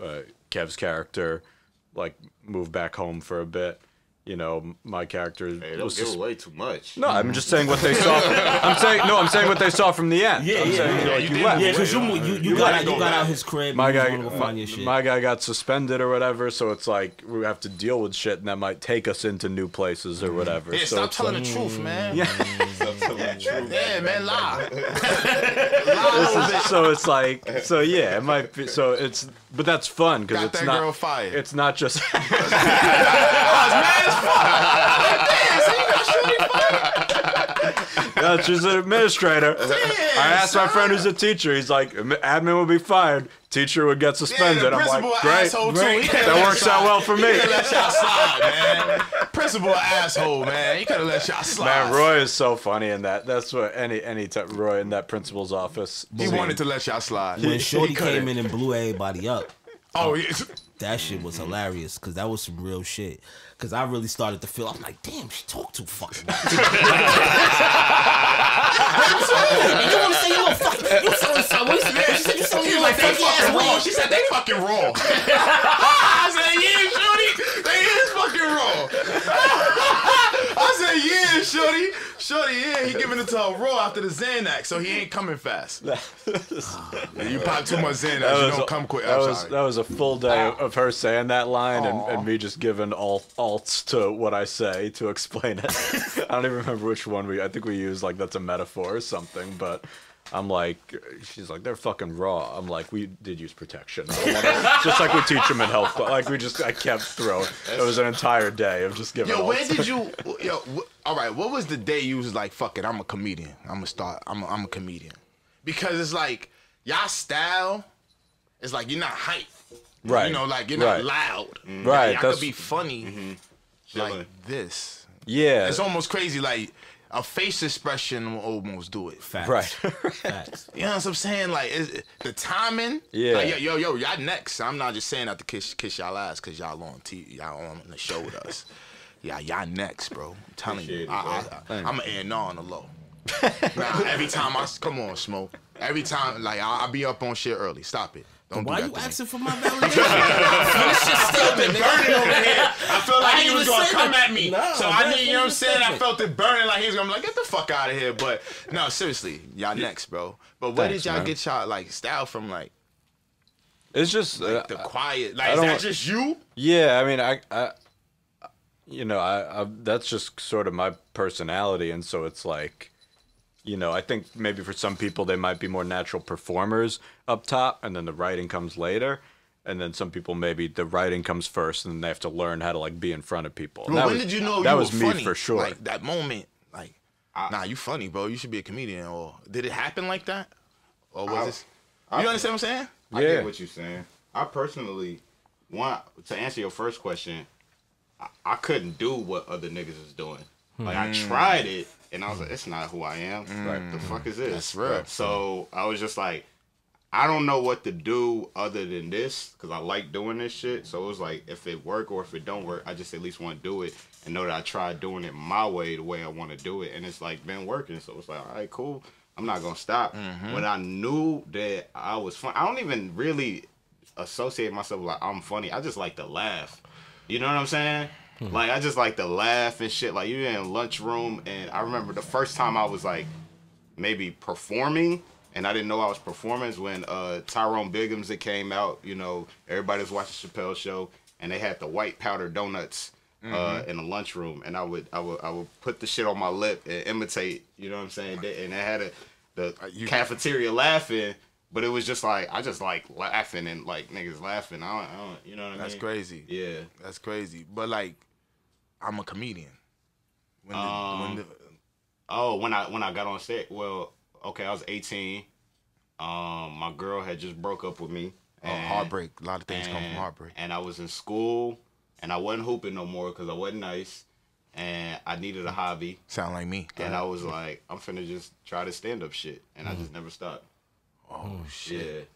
Kev's character like moved back home for a bit. You know, my character don't give away too much. No, I'm just saying what they saw. I'm saying what they saw from the end. Yeah, because you got out his crib. My guy, go find your shit. my guy got suspended or whatever, so it's like we have to deal with shit, and that might take us into new places or whatever. Yeah, so stop telling the truth, man. Yeah. Stop telling the truth. Yeah, man, lie. So it's like, so yeah, it might be. So it's, but that's fun because Got it's that not. girl fired. It's not just. Yeah, she's an administrator. I asked my friend who's a teacher. He's like, admin would be fired. Teacher would get suspended. I'm like, great. That works out well for me. He could have let y'all slide, man. Principal asshole, man. He could have let y'all slide. Man, Roy is so funny in that. That's what any time Roy in that principal's office. He wanted to let y'all slide. When Shorty came in and blew everybody up. Oh, yeah. That shit was hilarious because that was some real shit. Because I really started to feel, I'm like, damn, she talk too fucking much. You want to say you little fucking, you sound what she said you sound like funky ass raw. She said they fucking raw. I said, yeah, Shorty, they is fucking raw. I said, yeah, Shorty. Shorty, yeah, he giving it to her raw after the Xanax, so he ain't coming fast. You pop too much Xanax, you don't come quick. That was a full day of her saying that line and me just giving alts to what I say to explain it. I don't even remember which one I think we used like that's a metaphor or something, but I'm like, she's like, they're fucking raw. I'm like, we did use protection. Just like we teach them in health. Like I kept throwing. It was an entire day of just giving. Yo, where did you? All right. What was the day you was like, fuck it, I'm a comedian. I'm a comedian. Because it's like y'all style is like you're not hype. Right. You know, like you're not loud. Right. Like, y'all could be funny like this. Yeah. It's almost crazy. Like a face expression will almost do it. Facts. Right. Facts. You know what I'm saying? Like the timing. Yeah. Like, yo, y'all next. I'm not just saying that to kiss y'all ass because y'all on TV, y'all on the show with us. Yeah, y'all next, bro. I'm telling you. I'm an A&R on the low. Nah, every time come on, Smoke. Every time, like I be up on shit early. Stop it. Don't Why do you that asking for my validation? Finish your statement, burning over here. I felt like he was gonna come at me. No, so I need, you know what I'm saying? I felt it burning like he was gonna be like, get the fuck out of here. But no, seriously, y'all next, bro. But where did y'all get y'all like style from? Like it's just the quiet. Like is that just you? Yeah, I mean, I that's just sort of my personality, and so it's like, you know, I think maybe for some people they might be more natural performers up top, and then the writing comes later, and then some people maybe the writing comes first, and then they have to learn how to like be in front of people. Well, when did you know that was me funny? For sure? Like that moment, like, nah, you funny, bro. You should be a comedian. Or did it happen like that? Or was this? You understand what I'm saying? I get what you're saying. I personally want to answer your first question. I couldn't do what other niggas is doing. Like I tried it, and I was like, "It's not who I am. Like the fuck is this?" That's real. So I was just like, I don't know what to do other than this because I like doing this shit. So it was like, if it work or if it don't work, I just at least want to do it and know that I tried doing it my way, the way I want to do it, and it's like been working. So it's like, all right, cool. I'm not gonna stop. When I knew that I was fun, I don't even really associate myself with like I'm funny. I just like to laugh. You know what I'm saying? Like I just like to laugh and shit. Like you're in lunchroom, and I remember the first time I was like maybe performing, and I didn't know I was performing is when Tyrone Biggums it came out. You know, everybody was watching Chappelle's show, and they had the white powder donuts in the lunchroom, and I would put the shit on my lip and imitate. You know what I'm saying? And I had the cafeteria laughing. But it was just like I just like laughing and like niggas laughing. I don't you know what I mean? That's crazy. Yeah, that's crazy. But like, I'm a comedian. When I got on stage, well, okay, I was 18. My girl had just broke up with me. And, heartbreak. A lot of things come from heartbreak. Mm-hmm. And I was in school, and I wasn't hooping no more because I wasn't nice, and I needed a hobby. Sound like me. And I was like, I'm finna just try to stand up shit, and I just never stopped. Oh shit.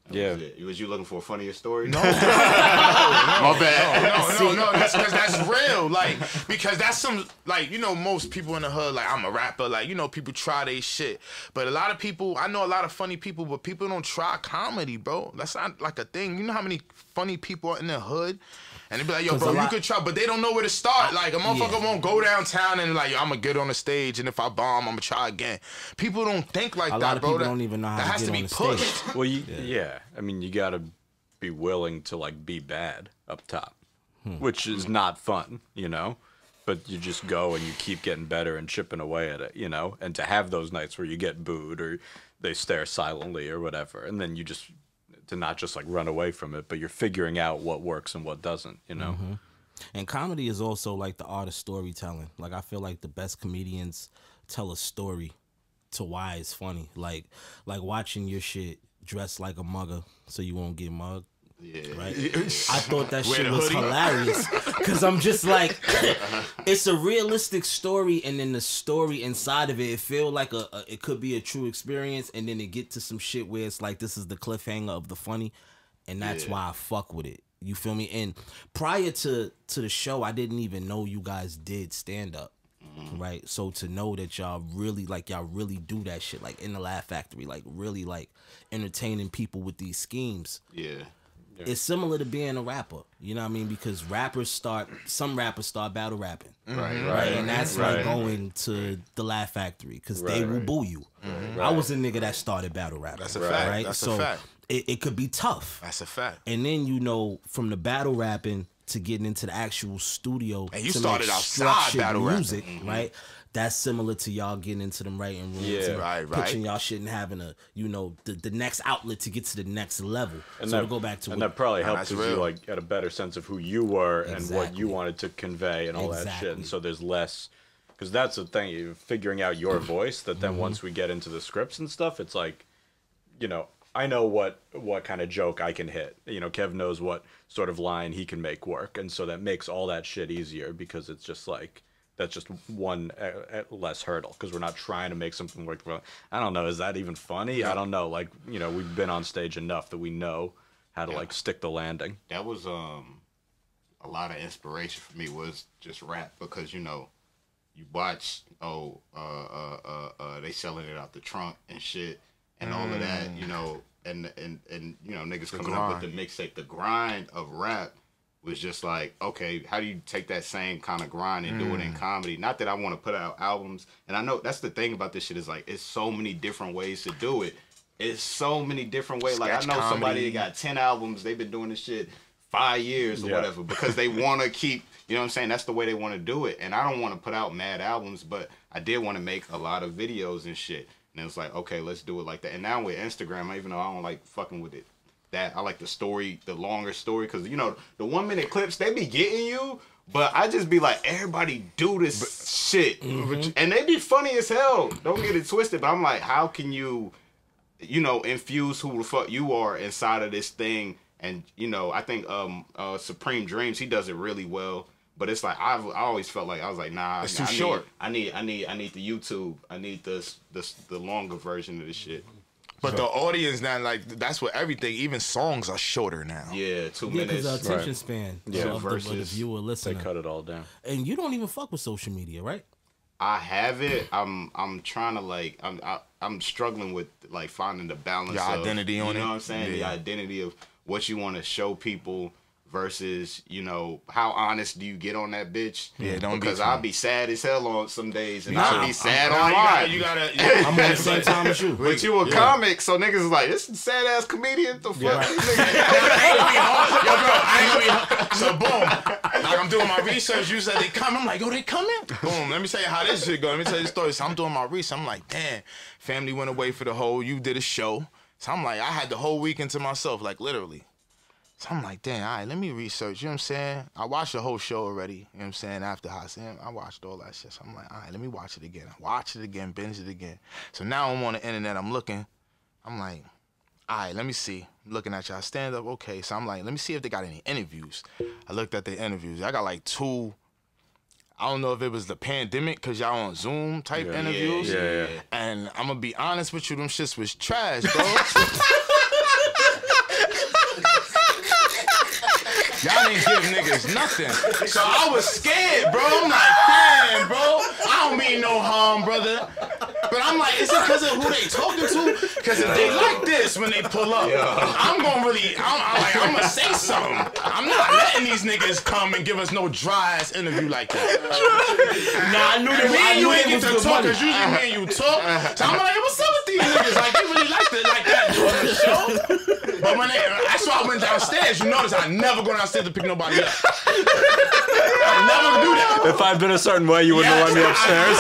Yeah. Yeah. Was you looking for a funnier story? No. My bad. No. That's because that's real. Like, because that's some, like, you know, most people in the hood, like, I'm a rapper. Like, you know, people try they shit. But a lot of people, I know a lot of funny people, but people don't try comedy, bro. That's not like a thing. You know how many funny people are in the hood? And they be like, yo, bro, you could try, but they don't know where to start. Like, a motherfucker won't go downtown and like, yo, I'm gonna get on the stage, and if I bomb, I'm gonna try again. People don't think like that, bro. A lot of people don't even know how to get on the stage. Well, yeah. I mean, you gotta be willing to like be bad up top, which is not fun, you know. But you just go and you keep getting better and chipping away at it, you know. And to have those nights where you get booed or they stare silently or whatever, and then you just to not just like run away from it, but you're figuring out what works and what doesn't, you know. And comedy is also like the art of storytelling. Like, I feel like the best comedians tell a story to why it's funny. Like watching your shit dressed like a mugger so you won't get mugged. Yeah. Right? I thought that shit was hilarious because I'm just like, it's a realistic story, and then the story inside of it feel like it could be a true experience, and then it get to some shit where it's like, this is the cliffhanger of the funny, and that's why I fuck with it. You feel me? And prior to the show, I didn't even know you guys did stand up. Right? So to know that y'all really do that shit, like in the Laugh Factory, like really like entertaining people with these schemes. Yeah. It's similar to being a rapper, you know what I mean? Because some rappers start battle rapping, right? And that's like going to the Laugh Factory because they will boo you. I was a nigga that started battle rapping. That's a fact. Right? That's so a fact. It could be tough. That's a fact. And then, you know, from the battle rapping to getting into the actual studio, and you to started outside battle music, rapping, right? That's similar to y'all getting into them writing rooms, and pitching y'all shit and having a, you know, the next outlet to get to the next level. And so that, to go back to and that probably helped because you real. had a better sense of who you were and what you wanted to convey and all that shit. And so there's less, because that's the thing, you're figuring out your voice. That then once we get into the scripts and stuff, it's like, you know, I know what kind of joke I can hit. You know, Kev knows what sort of line he can make work, and so that makes all that shit easier because it's just like, that's just one less hurdle because we're not trying to make something work. I don't know, is that even funny? I don't know. Like, you know, we've been on stage enough that we know how to like stick the landing. That was a lot of inspiration for me was just rap because, you know, you watch they selling it out the trunk and shit and all of that, you know, and you know, niggas coming up with the mixtape. The grind of rap was just like, okay, how do you take that same kind of grind and do it in comedy? Not that I want to put out albums, and I know that's the thing about this shit is like, it's so many different ways to do it. It's so many different ways. Like, I know somebody that got 10 albums, they've been doing this shit 5 years or whatever because they want to keep, you know what I'm saying? That's the way they want to do it. And I don't want to put out mad albums, but I did want to make a lot of videos and shit. And it was like, okay, let's do it like that. And now with Instagram, even though I don't like fucking with it, that I like the story, the longer story, because, you know, the 1 minute clips, they be getting you, but I just be like, everybody do this shit. And they be funny as hell. Don't get it twisted, but I'm like, how can you, you know, infuse who the fuck you are inside of this thing? And, you know, I think Supreme Dreams, he does it really well. But it's like, I always felt like, I was like, nah, it's too short. I need the YouTube. I need the longer version of this shit. But the audience now, like, that's what everything, even songs are shorter now. Yeah, 2 minutes. because the attention span of the viewer, listener. They cut it all down. And you don't even fuck with social media, right? I have it. I'm trying to, like, I'm struggling with, like, finding the balance. Your identity on it. You know what I'm saying? Yeah. The identity of what you want to show people versus, you know, how honest do you get on that bitch? Yeah, don't because be I'll be sad as hell on some days, and Nah, I'll be sad online. online. You gotta I'm on the same time as you. But you a comic, so niggas is like, this sad ass comedian. The fuck? So boom, like I'm doing my research. You said they come. I'm like, yo, they coming. Boom. Let me tell you how this shit go. Let me tell you the story. So I'm doing my research. I'm like, damn, family went away for the whole. You did a show. So I'm like, I had the whole weekend to myself, like literally. So I'm like, damn, all right, let me research. You know what I'm saying? I watched the whole show already. You know what I'm saying? After Hot I watched all that shit. So I'm like, all right, let me watch it again. Watch it again, binge it again. So now I'm on the internet. I'm looking. I'm like, all right, let me see. I'm looking at y'all stand up. Okay. So I'm like, let me see if they got any interviews. I looked at the interviews. I got like 2. I don't know if it was the pandemic because y'all on Zoom type interviews. Yeah. And I'm going to be honest with you, them shits was trash, bro. Y'all didn't give niggas nothing. So I was scared, bro. I'm like, damn, bro. I don't mean no harm, brother. But I'm like, is it because of who they talking to? Because if they like this when they pull up, I'm gonna really, I'm gonna say something. I'm not letting these niggas come and give us no dry ass interview like that. Nah, I knew that. Me I and you knew ain't it get was to good talk money. because usually me and you talk. So I'm like, what's up with these niggas? Like, they really like that during the show. But when that's why I went downstairs. You notice I never go downstairs to pick nobody up. I never do that. If I'd been a certain way, you wouldn't have let me upstairs.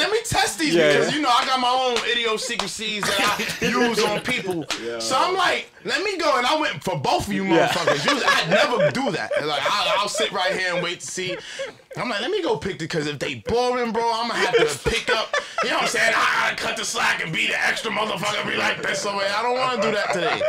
Let me test these because you know I got my own idiosyncrasies that I use on people. So I'm like, let me go, and I went for both of you motherfuckers. I'd never do that. Like I'll sit right here and wait to see. I'm like, let me go pick it because if they boring, bro, I'm gonna have to pick up. You know what I'm saying? I gotta cut the slack and be the extra motherfucker. Be like this away. I don't want to do that today.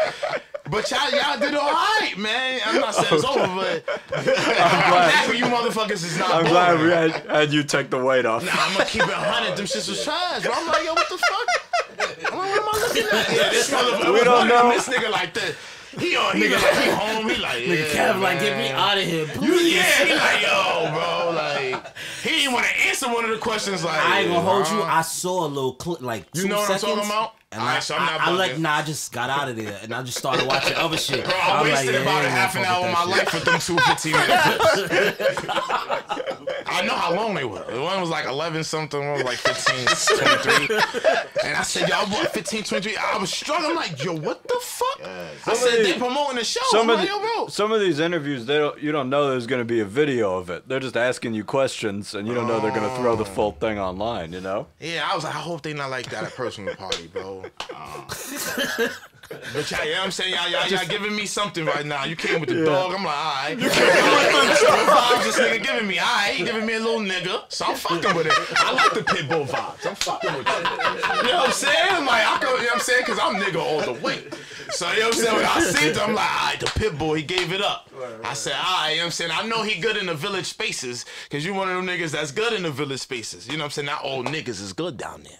But y'all did all right, man. I'm not saying it's over, but I'm glad for you motherfuckers is not boring. I'm glad we had you take the weight off. Nah, I'm gonna keep it 100. Them shits was trash, bro. I'm like, yo, what the fuck? I'm like, what am I looking at? Yeah, this motherfucker. We don't know. This nigga like that. He home. He like, yeah. Nigga Kev like, get me out of here, please. He like, yo, bro, like, he didn't want to answer one of the questions. Like, I ain't gonna hold you. I saw a little clip, like 2 seconds. You know what I'm talking about? And so I'm not I just got out of there and I just started watching other shit. Bro, I wasted about a half an hour of my life with them 2 15-minute clips. I know how long they were. One was like 11 something, one was like 15, 23. And I said, y'all bought 15, 23. I was struggling. I'm like, yo, what the fuck? I said, they promoting the show. Some of these interviews, you don't know there's going to be a video of it. They're just asking you questions, and you don't know they're going to throw the full thing online, you know? Yeah, I was like, I hope they not like that at personal party, bro. But y'all, you know what I'm saying? Y'all giving me something right now. You came with the dog. I'm like, all right. You came with the vibes this nigga giving me. All right, he giving me a little nigga. So I'm fucking with it. I like the pit bull vibes. I'm fucking with it. You know what I'm saying? I'm like, you know what I'm saying? Because I'm nigga all the way. So, you know what I'm saying? When I see it, I'm like, all right, the pit bull, he gave it up. I said, all right, you know what I'm saying? I know he good in the village spaces because you one of them niggas that's good in the village spaces. You know what I'm saying? Not all niggas is good down there.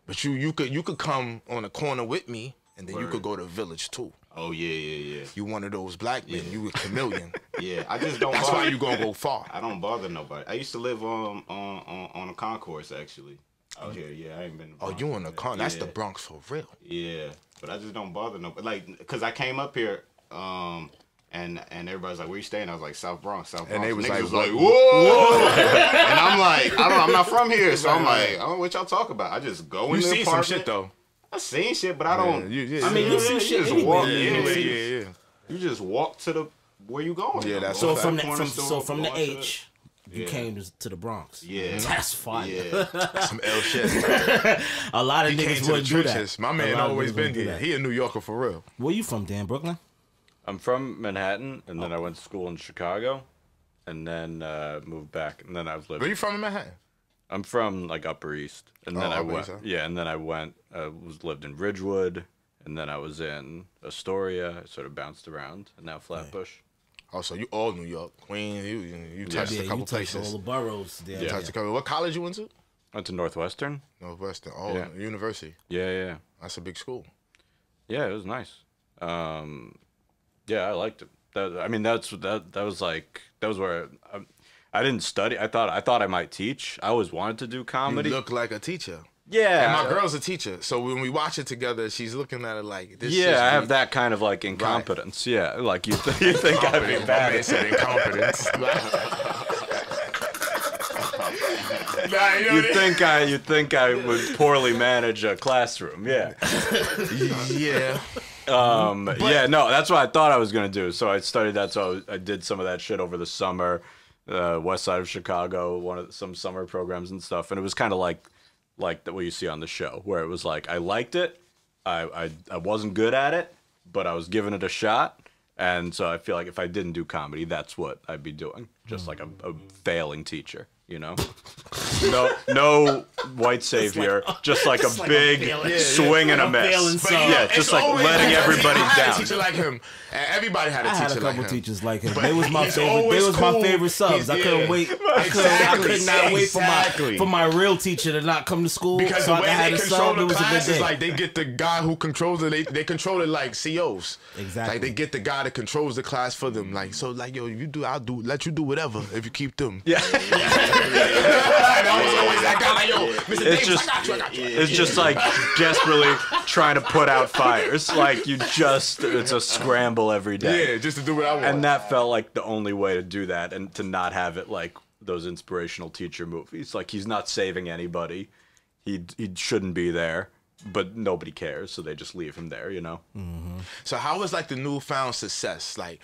But you could come on a corner with me, and then you could go to village too. Oh yeah. You one of those black men. You a chameleon. Yeah, I just don't. That's why you gonna go far. I don't bother nobody. I used to live on a concourse actually out here. Yeah, I ain't been. Oh, you in the con? That's the Bronx for real. Yeah, but I just don't bother nobody. Like, cause I came up here, and everybody's like, "Where you staying?" I was like, "South Bronx, South Bronx." And they was like, "Whoa!" And I'm like, I'm not from here, so I'm like, I don't know what y'all talk about. I just go in the apartment. You seen some shit though. I seen shit, but I don't. I mean, you see shit just anyway. walk. Yeah. You just walk to the where you going. Yeah, that's So a from fact. the H, you came to the Bronx. Yeah, That's fire. Yeah, some L shit. A lot of He came niggas to the wouldn't do that. trenches. My man always been here. He a New Yorker for real. Where you from, Dan? Brooklyn? I'm from Manhattan, and then I went to school in Chicago, and then moved back, and then I was living. Where you from in Manhattan? I'm from like Upper East, and then I Upper went. East, huh? Yeah, and then I went. Lived in Ridgewood, and then I was in Astoria. I sort of bounced around, and now Flatbush. Oh, so you all New York, Queens. You touched a couple you touched places. all the boroughs there. Yeah. Touched a couple. What college you went to? Went to Northwestern. Northwestern. Oh, Yeah. University. Yeah. That's a big school. Yeah, it was nice. Yeah, I liked it. That was where I didn't study. I thought I might teach. I always wanted to do comedy. You look like a teacher. Yeah. And my girl's a teacher, so when we watch it together, she's looking at it like this. Yeah, I have that kind of like incompetence. Right. Yeah, like you think I'd be bad at said incompetence. You'd think I would poorly manage a classroom. Yeah. Yeah. Yeah, no, that's what I thought I was gonna do. So I studied that. So I did some of that shit over the summer, west side of Chicago, some summer programs and stuff. And it was kind of like what you see on the show, where it was like I liked it, I wasn't good at it, but I was giving it a shot. And so I feel like if I didn't do comedy, that's what I'd be doing, just like a failing teacher. you know. No white savior, just like a big swing and a miss. Just like letting everybody down. Teacher like him, and everybody had a teacher like him. I had a couple teachers like him. They was my favorite. They was my favorite subs. I couldn't wait. I could not wait for my real teacher to not come to school. Because the way they control the class is like they get the guy who controls it. They control it like COs. Exactly. Like they get the guy that controls the class for them. Like so, like yo, you do, I'll do. Let you do whatever if you keep them. Yeah. I was always that guy. Like yo, Mr. Davis, I got you. It's just like desperately trying to put out fires. Like it's a scramble every day. Yeah, just to do what I want. And that felt like the only way to do that, and to not have it like those inspirational teacher movies. Like he's not saving anybody. He shouldn't be there, but nobody cares, so they just leave him there, you know? Mm-hmm. So how was like the newfound success? Like,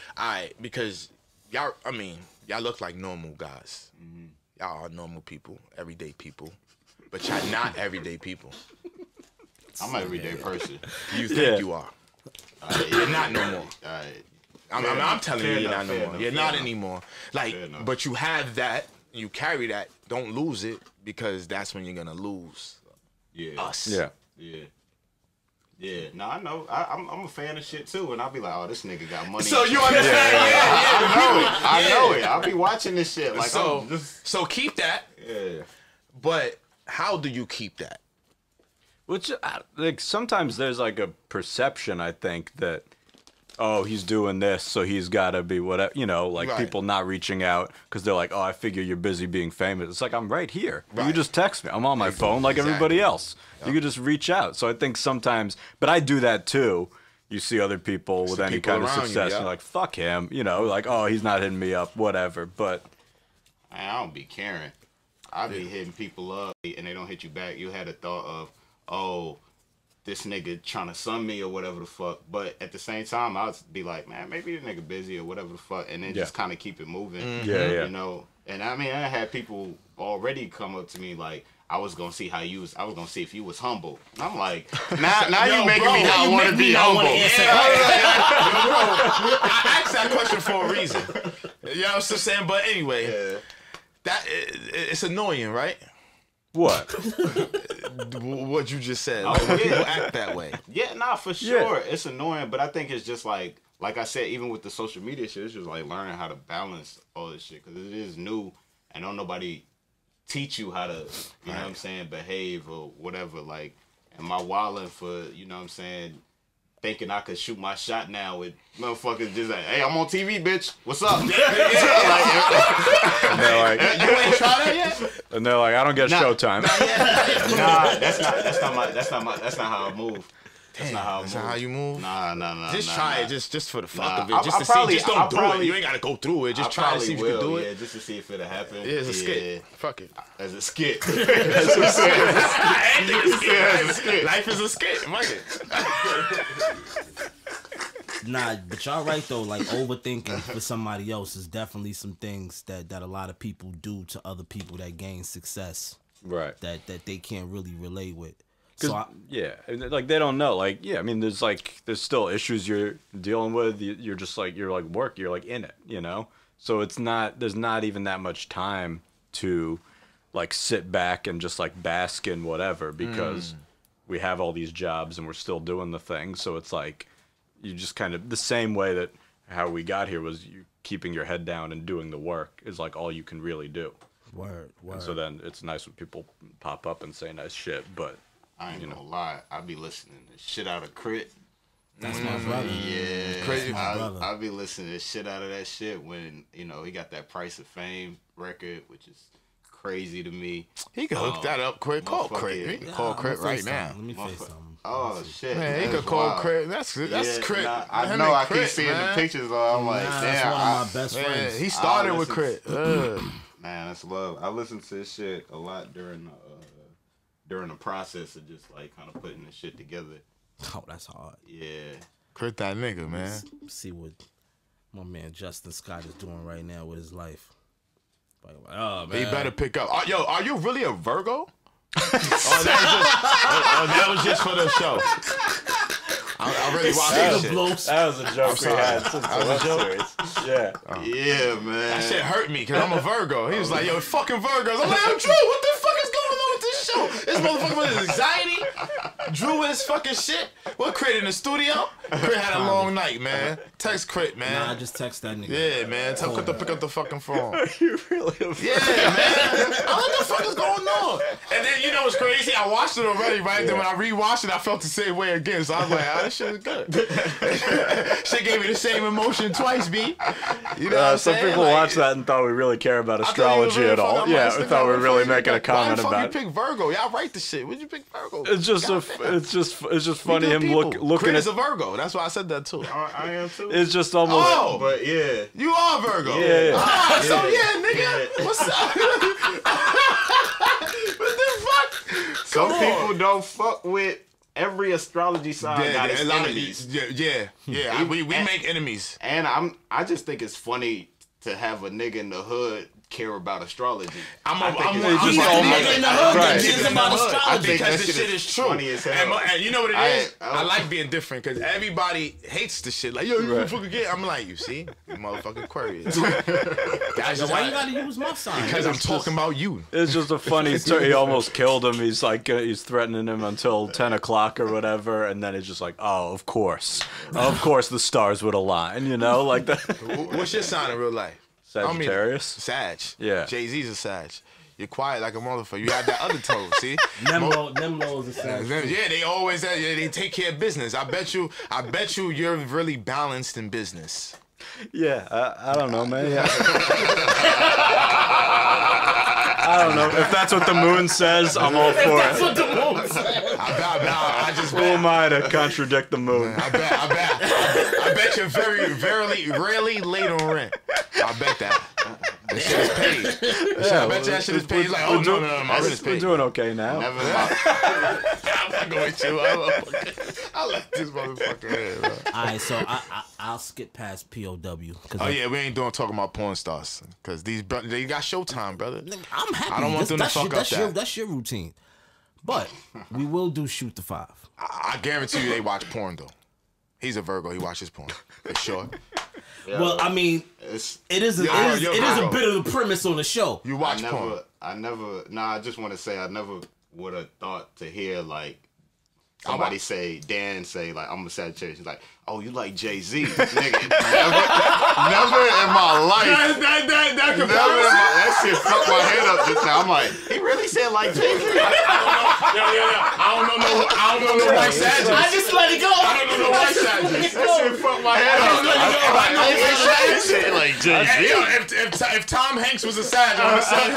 because y'all, I mean, y'all look like normal guys. Mm-hmm. Y'all are normal people, everyday people. But y'all not everyday people. I'm an everyday person. You think you are. You're not no more. I'm telling you, you're not no more. You're not anymore. Like, but you have that, you carry that. Don't lose it, because that's when you're gonna lose us. Yeah. No, I know. I'm a fan of shit too, and I'll be like, oh, this nigga got money. So you understand? I know it. I'll be watching this shit. Like, so keep that. Yeah. But how do you keep that? Which, like, sometimes there's like a perception, I think, that, oh, he's doing this, so he's got to be whatever, you know, like people not reaching out because they're like, oh, I figure you're busy being famous. It's like, I'm right here. Right. You just text me. I'm on my phone like everybody else. Yep. You could just reach out. So I think sometimes, but I do that too. You see other people with any kind of success, and you're like, fuck him, you know, like, oh, he's not hitting me up, whatever. But I don't be caring. I be hitting people up, and they don't hit you back. You had a thought of, oh, this nigga trying to sun me or whatever the fuck. But at the same time, I'd be like, man, maybe this nigga busy or whatever the fuck, and then just kind of keep it moving. Mm-hmm. Yeah. You know, and I mean, I had people already come up to me like, I was gonna see how you was. I was gonna see if you was humble. And I'm like, now you making me not want to be humble. I asked that question for a reason. You know what I'm saying? But anyway, it's annoying, right? What? What you just said. Like, when people act that way. Yeah, nah, for sure. Yeah. It's annoying, but I think it's just like I said, even with the social media shit, it's just like learning how to balance all this shit, because it is new, and don't nobody teach you how to, you know what I'm saying, behave or whatever. Like, am I wilding for, you know what I'm saying, thinking I could shoot my shot now with motherfuckers just like, hey, I'm on TV, bitch. What's up? And they're like, you ain't tried that yet? And they're like, I don't get Showtime. Nah, that's not how I move. That's not how I move. That's not how you move? Nah. Just try it, just for the fuck of it. Just to see, just don't do it. You ain't gotta go through it. Just try to see if you can do it. Yeah, just to see if it'll happen. Yeah, it's a skit. Fuck it. As a skit. Life is a skit. Fuck it. Nah, but y'all right though. Like, overthinking for somebody else is definitely some things that a lot of people do to other people that gain success. Right. That they can't really relate with. So like they don't know. Like, yeah, I mean, there's still issues you're dealing with. You're in it, you know. So there's not even that much time to like sit back and just like bask in whatever, because we have all these jobs and we're still doing the thing. So it's like you just kind of, the same way that how we got here was you keeping your head down and doing the work is like all you can really do. Word. And so then it's nice when people pop up and say nice shit, but I ain't gonna lie, I be listening to shit out of Crit. That's my brother. Yeah, Crit is my brother. I be listening to shit out of that shit when, you know, he got that Price of Fame record, which is crazy to me. He can hook that up quick. Call Crit. He can call Crit right now. Let me say something. Oh shit, man, he could call Crit. That's Crit. Nah, I know. I keep seeing the pictures. I'm like, damn. That's one of my best friends. He started with Crit. Man, that's love. I listen to this shit a lot during the process of just like kind of putting this shit together. Oh, that's hard. Yeah. Crit that nigga, man. Let's see what my man Justin Scott is doing right now with his life. Like, oh man, he better pick up. Are you really a Virgo? That was just for the show. I really watched that shit. That was a joke we had since the web series. Yeah. Yeah, man. That shit hurt me because I'm a Virgo. He was like, yo, fucking Virgos. I'm like, yo, Drew, what the fuck is going on with this show? This motherfucker with his anxiety. Drew with his fucking shit. What, Crit in the studio? Crit had a long night, man. Text Crit, man. Nah, I just text that nigga. Yeah, man. Tell Crit to pick up the fucking phone. You really Yeah, man. What the fuck is going on? And then, you know what's crazy? I watched it already, right? Yeah. Then when I rewatched it, I felt the same way again. So I was like, oh, this shit is good. Shit gave me the same emotion twice, B. You know what I'm some saying? people watched that and thought we really care about astrology at all. Yeah, we thought we were really making a comment about it. Why the fuck you pick Virgo? Y'all write the shit. Why'd you pick Virgo? It's just funny him looking Crit at. is a Virgo. That's why I said that too. I am too. It's just almost. Oh, but yeah, you are Virgo. Yeah. Ah, so yeah, nigga. What's up? What the fuck? Some people don't fuck with every astrology sign. Got its enemies. Yeah. We make enemies. And I just think it's funny to have a nigga in the hood care about astrology. I'm nigga in the hood that cares about astrology because this shit is true. Funny as hell. And you know what it is? I like being different because everybody hates the shit. Like, yo, you fucking get. I'm like, you see, you motherfucking Aquarius. Why you gotta use my sign? Because I'm talking about you. It's just a funny story. He almost killed him. He's like, he's threatening him until 10 o'clock or whatever, and then it's just like, oh, of course the stars would align, you know, like that. What's your sign in real life? Sagittarius. Sag. Yeah. Jay-Z's a Sag. You're quiet like a motherfucker. You have that other toe, see? Nemlo is a Sag. Yeah, they always they take care of business. I bet you you're really balanced in business. Yeah, I don't know, man. Yeah. I don't know. If that's what the moon says, I'm all for That's it. what the moon said. I just Who am I to contradict the moon? I bet you're rarely late on rent. I bet that. That shit is paid. I bet you that shit is paid. He's like, oh, no, my rent is paid. We're doing okay now. Never mind. I'm not going to. I like this motherfucker here, bro. All right, so I'll skip past POW. Oh, yeah, we ain't talking about porn stars. Because they got Showtime, brother. I'm happy. I don't want them to fuck up that. That's your routine. But we will do Shoot the 5. I guarantee you they watch porn, though. He's a Virgo. He watches porn. For sure. Yeah. Well, I mean, it is a bit of the premise on the show. You watch porn. I just want to say I never would have thought to hear, like, somebody Dan say, like, I'm a Sagittarius. He's like, oh, you like Jay-Z. Nigga, never in my life. That shit fucked my head up just now. I'm like, he really said like Jay-Z? I don't know no white Sagittarius. I just let it go. I don't know no white Sagittarius. That shit fucked my head up. I said like Jay-Z. If Tom Hanks was a Sag, I would have said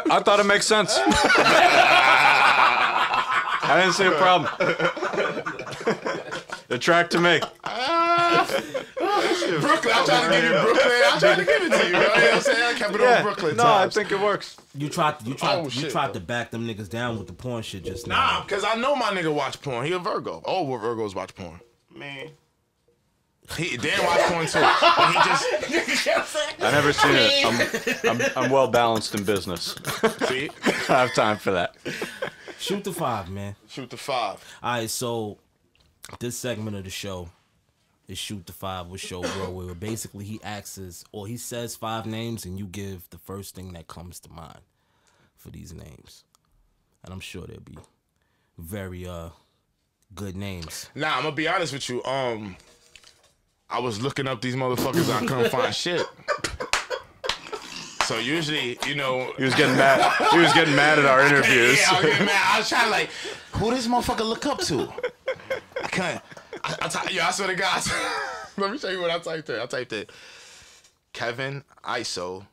I thought it makes sense. I didn't see a problem. The track to me. Brooklyn, I'm trying to give you Brooklyn. I'm trying to give it to you. You know what I'm saying? I kept it on Brooklyn. No, I think it works. You tried to back them niggas down with the porn shit just now. Nah, because I know my nigga watch porn. He a Virgo. All Virgos watch porn. Man. Dan watch porn too. But he just. I never seen it. I'm well balanced in business. See? I have time for that. Shoot the 5, man. Shoot the 5. All right, so this segment of the show is Shoot the 5 with Show Bro, where basically he says 5 names and you give the first thing that comes to mind for these names. And I'm sure they'll be very good names. Nah, I'm gonna be honest with you. I was looking up these motherfuckers and I couldn't find shit. So usually, you know, he was getting mad. He was getting mad at our interviews. Yeah, I was getting mad. I was trying to like, who this motherfucker look up to? I can't. I swear to God. Let me show you what I typed in. I typed in Kevin ISO.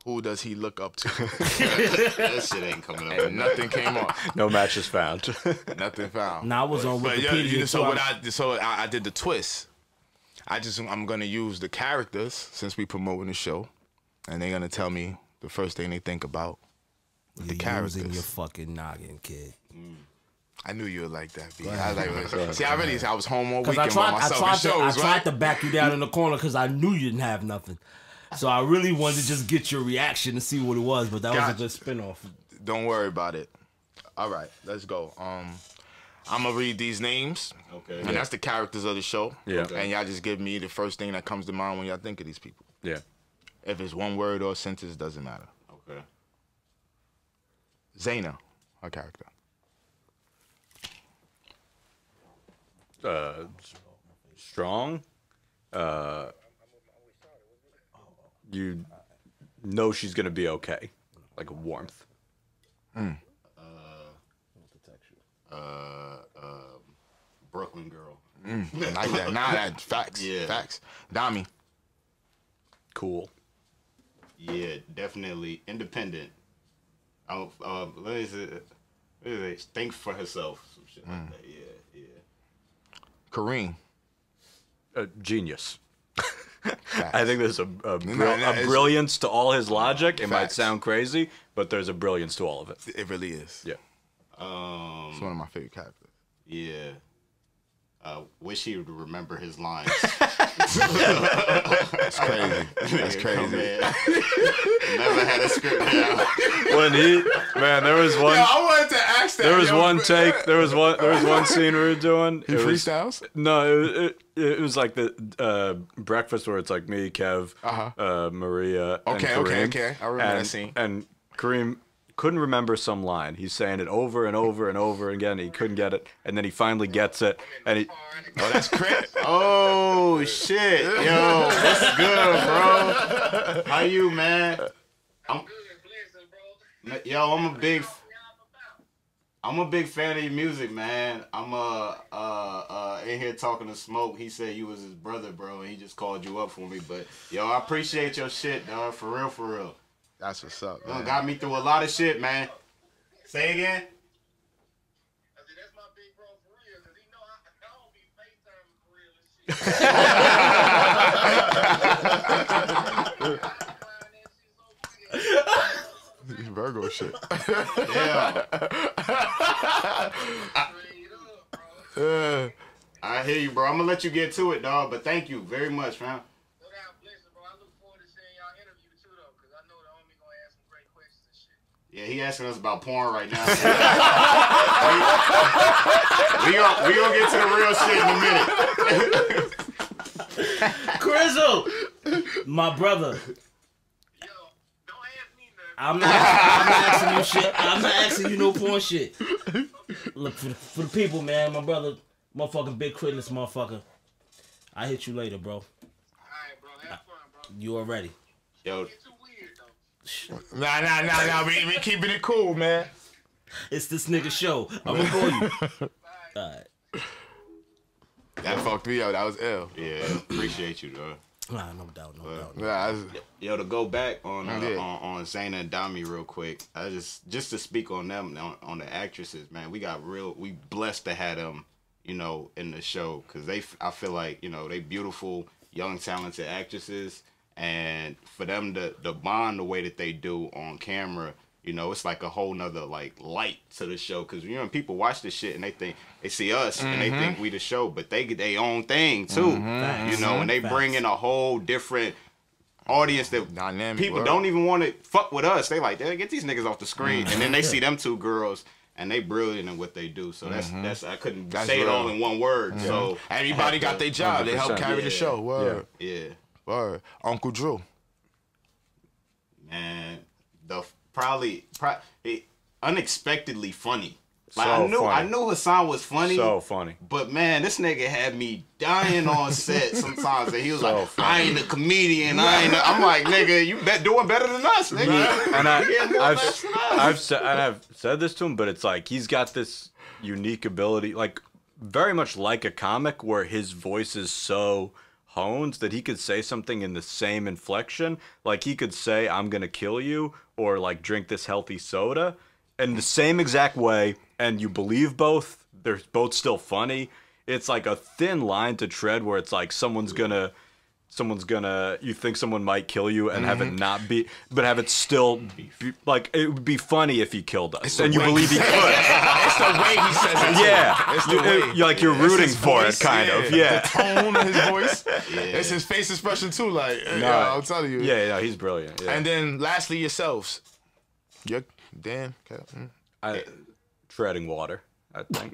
Who does he look up to? That shit ain't coming up. And nothing came up. No matches found. Nothing found. Now I was on Wikipedia. So I did the twist. I'm gonna use the characters since we promoting the show. And they're gonna tell me the first thing they think about the characters. Using your fucking noggin, kid. I knew you would like that, B. I was home all weekend I tried to back you down in the corner because I knew you didn't have nothing. So I really wanted to just get your reaction to see what it was, but that was a good spinoff. Don't worry about it. All right, let's go. I'm gonna read these names. Okay. And that's the characters of the show. Yeah. And y'all just give me the first thing that comes to mind when y'all think of these people. Yeah. If it's one word or a sentence, doesn't matter. Okay. Zaina, her character. Strong. You know she's gonna be okay. Like a warmth. Brooklyn girl. Like that. Nah, that facts. Yeah. Facts. Dami. Cool. Yeah, definitely independent. What is it? Think for herself. Some shit like that. Yeah. Kareem. Genius. Facts. I think there's a brilliance to all his logic. It might sound crazy, but there's a brilliance to all of it. It really is. Yeah. It's one of my favorite characters. Yeah. Wish he would remember his lines. That's crazy. That's crazy. Never had a script down. When there was one. Yo, I wanted to ask that. There was one take. There was one scene we were doing. He freestyles? No, it was like the breakfast where it's like me, Kev, Maria, and Kareem. Okay. I remember that scene. And Kareem couldn't remember some line. He's saying it over and over and over again. He couldn't get it, and then he finally gets it. And he, Oh, that's crit. Oh shit, yo, what's good, bro? How you, man? I'm a big fan of your music, man. I'm in here talking to Smoke. He said you was his brother, bro, and he just called you up for me. But yo, I appreciate your shit, dog. For real, for real. That's what's up, man. Got me through a lot of shit, man. Say again. That's my big bro for real, cause he know I don't be FaceTime for real and shit. Virgo shit. Yeah. I hear you, bro. I'm gonna let you get to it, dog. But thank you very much, man. Yeah, he asking us about porn right now. we gonna get to the real shit in a minute. Crizzle, my brother. Yo, don't ask me nothing. I'm not asking you shit. I'm not asking you no porn shit. Look, for the people, man, my brother, motherfucking Big Crit in this motherfucker. I hit you later, bro. All right, bro. Have fun, bro. You already. Yo, Get too weird, though. Nah. We keeping it cool, man. It's this nigga show. I'm gonna call you. Alright. That fucked me up. That was ill. yeah, appreciate you, dog. Nah, no doubt. Yeah, Yo, to go back on Zaina and Dami real quick, I just to speak on them on the actresses, man. We blessed to have them, you know, in the show because I feel like, you know, they beautiful, young, talented actresses, and for them to bond the way that they do on camera, you know, it's like a whole nother like light to the show because you know people watch this shit and they see us and they think we the show, but they get their own thing too, you know, and they bring in a whole different audience that dynamic people don't even want to fuck with us. They like, get these niggas off the screen, and then they see them two girls and they brilliant in what they do. So that's I couldn't say it all in one word. So everybody got their job. 100%. They help carry the show. Word. Yeah. Word. Uncle Drew. Man, probably unexpectedly funny. Like So I knew Hassan was funny. So funny. But man, this nigga had me dying on set sometimes. And he was So like, funny. I ain't a comedian. I'm like, nigga, you doing better than us, nigga. And I've I've said this to him, but it's like he's got this unique ability, like very much like a comic, where his voice is so honed that he could say something in the same inflection. Like he could say, "I'm gonna kill you," or like, "Drink this healthy soda," in the same exact way, and you believe both. They're both still funny. It's like a thin line to tread where it's like someone's gonna, you think someone might kill you and have it not be, but have it still be, like, it would be funny if he killed us, and you believe he could. It's the way he says it. Yeah, It's the way. you're rooting for it, kind of. Yeah. The tone of his voice. It's his face expression too. Like, I'm telling you. Yeah, he's brilliant. Yeah. And then lastly, yourselves. Dan. Treading water. I think.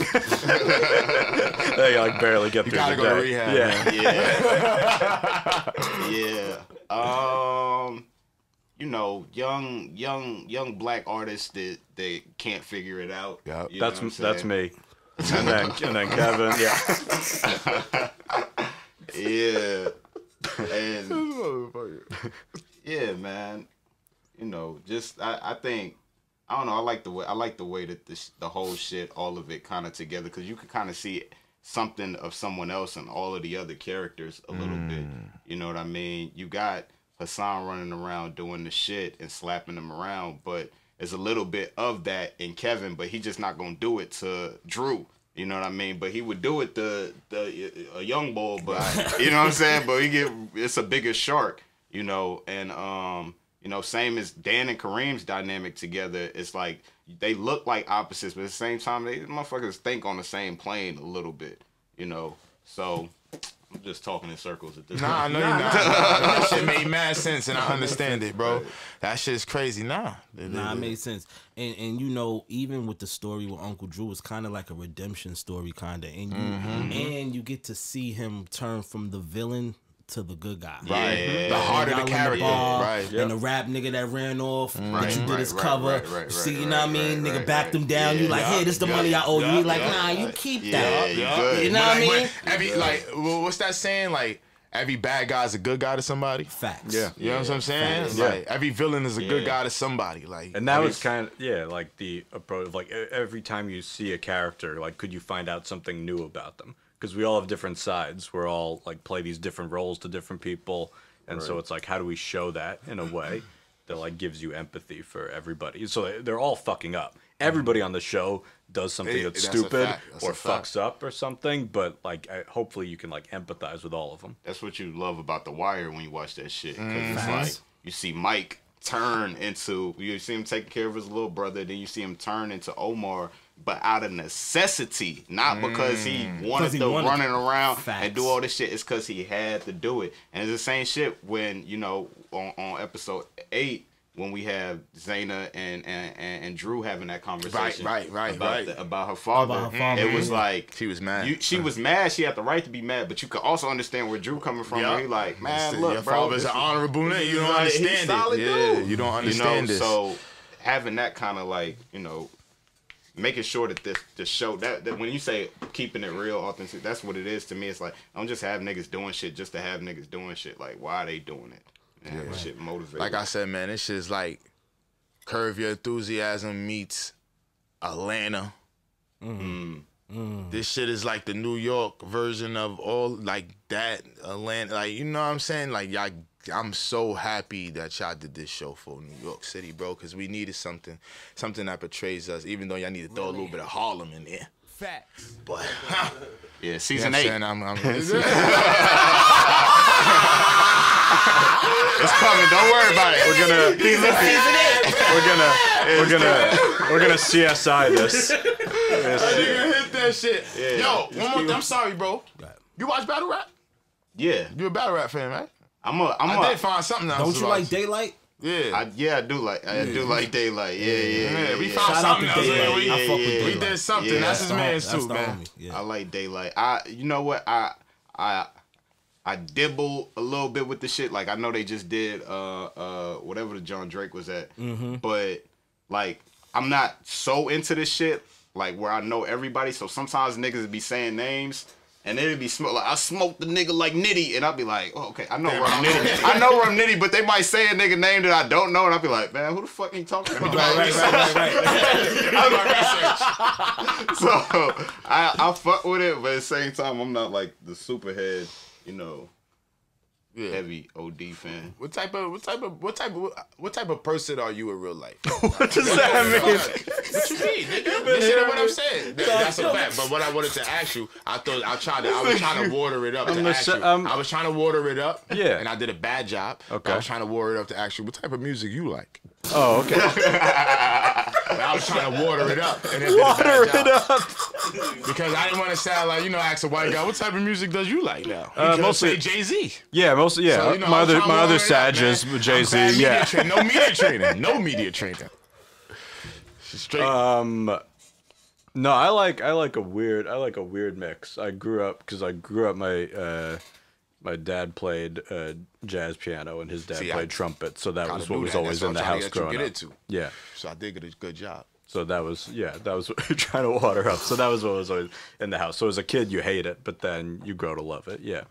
They like barely get through gotta the go to day. rehab, Yeah. Yeah. You know, young black artists that they can't figure it out. Yep. You know That's what I'm me. And then Kevin, yeah. saying? Yeah. And yeah, man. You know, just I think I don't know. I like the way that the whole shit, all of it, kind of together, because you can kind of see something of someone else and all of the other characters a little bit. You know what I mean? You got Hassan running around doing the shit and slapping them around, but there's a little bit of that in Kevin, but he just not gonna do it to Drew. You know what I mean? But he would do it to a young boy, but you know what I'm saying? But it's a bigger shark, you know, and you know, same as Dan and Kareem's dynamic together. It's like they look like opposites, but at the same time, they motherfuckers think on the same plane a little bit, you know. So I'm just talking in circles at this point. Nah, no, you're not. That shit made mad sense, and I understand it, bro. That shit's crazy. Nah, it made sense. And you know, even with the story with Uncle Drew, it's kind of like a redemption story, kind of. And you get to see him turn from the villain to the good guy. Right. Yeah. The heart of the character. Right. And the rap nigga that ran off, that you did his cover. See, you know what I mean? Nigga backed him down. Yeah. You like, hey, this is the money I owe you. You like, nah, you keep that. You know what I mean? What's that saying? Like, every bad guy's a good guy to somebody. Facts. Yeah. You know what I'm saying? Facts. Like, every villain is a good guy to somebody. Like, and that was kind of, like the approach of like every time you see a character, like, could you find out something new about them? Because we all have different sides. We're all like play these different roles to different people, and so it's like, how do we show that in a way that like gives you empathy for everybody? So they're all fucking up. Everybody on the show does something that's stupid or fucks up or something, but like hopefully you can like empathize with all of them. That's what you love about The Wire when you watch that shit, because it's like you see Mike turn into, you see him taking care of his little brother, then you see him turn into Omar, but out of necessity, not because he wanted to running around and do all this shit. It's because he had to do it. And it's the same shit when, you know, on episode 8, when we have Zaina and Drew having that conversation about her father. It was like she was mad. She was mad. She had the right to be mad, but you could also understand where Drew coming from. Where he like, man, look, your bro, father's an honorable nigga. You don't understand it. Yeah, you don't understand this. So having that kind of like, you know, making sure that this show that when you say keeping it real, authentic, that's what it is to me. It's like, don't just have niggas doing shit just to have niggas doing shit. Like, why are they doing it? Man, shit motivated. Like I said, man, this shit's like Curb Your Enthusiasm meets Atlanta. This shit is like the New York version of all like that Atlanta. Like, you know what I'm saying? Like, y'all, I'm so happy that y'all did this show for New York City, bro, because we needed something that portrays us, even though y'all need to throw a little bit of Harlem in there. Facts. But yeah, season 8. It's coming. Don't worry about it. We're gonna CSI this. Nigga hit that shit. Yeah. Yo, one more thing. I'm sorry, bro. You watch battle rap? Yeah. You a battle rap fan, right? I did find something else. Don't you like Daylight? Yeah. I do like Daylight. Yeah. We found something else. Daylight. I fuck with Daylight. We did something. Yeah, that's his man's too, man. I like Daylight. You know what? I dibble a little bit with the shit. Like, I know they just did whatever the John Drake was at, but like, I'm not so into this shit. Like, where I know everybody. So sometimes niggas be saying names. And it'd be like, I smoked the nigga like Nitty, and I'd be like, oh, okay, I know Rum Nitty. I know Rum Nitty, but they might say a nigga name that I don't know, and I'd be like, man, who the fuck are you talking about? Right. So I fuck with it, but at the same time, I'm not like the superhead, you know, heavy OD fan. What type of person are you in real life? What does that mean? What you mean, nigga? Listen to what I'm saying. That's a fact. But what I wanted to ask you, I was trying to water it up to ask you. I was trying to water it up. Yeah. And I did a bad job. Okay. I was trying to water it up to ask you, what type of music you like? Oh, okay. I was trying to water it up. And water it up. Because I didn't want to sound like, ask a white guy, what type of music does you like now? Mostly Jay-Z. Yeah, mostly, yeah. So, my other Sages, Jay-Z, yeah. No media training. Straight. No, I like a weird mix. I grew up my dad played jazz piano and his dad played trumpet, so that was what was always in the house growing up. Yeah. So I did get a good job. So that was trying to water up. So that was what was always in the house. So as a kid you hate it, but then you grow to love it. Yeah.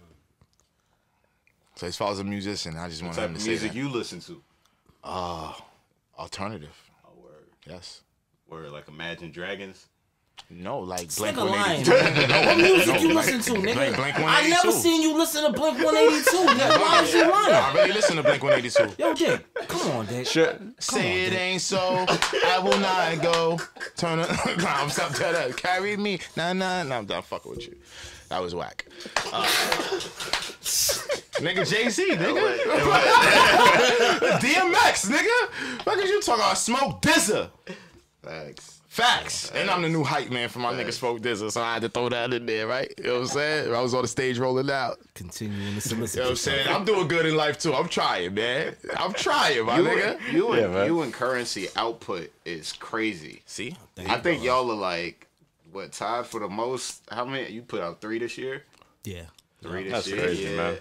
So as far as a musician, I just want him to say music that. you listen to? Alternative. Oh, word. Yes. Word, like Imagine Dragons. No, like It's Blink like a line, 182. man. What music you listen to, nigga? Blink I 182. never seen you listen to Blink 182. Nigga. Why is you No, lying? I really listen to Blink 182. Yo, Dick, come on, Dick. Shit. Say it ain't so. I will not go. Turn it. Nah, I'm stop telling that. Carry me. Nah. I'm done fucking with you. That was whack. Nigga Jay-Z, nigga. DMX, nigga. What is you talking about? Smoke Dizza. Facts. And I'm the new hype man for my nigga Smoke Dizza, so I had to throw that in there, right? You know what I'm saying? I was on the stage rolling out. Continuing to solicit. You know what I'm saying? I'm doing good in life too. I'm trying, man. I'm trying, my nigga. You and Currency output is crazy. See? I think y'all are like, what, tied for the most? How many? You put out 3 this year? Yeah. 3 this That's year? crazy, man.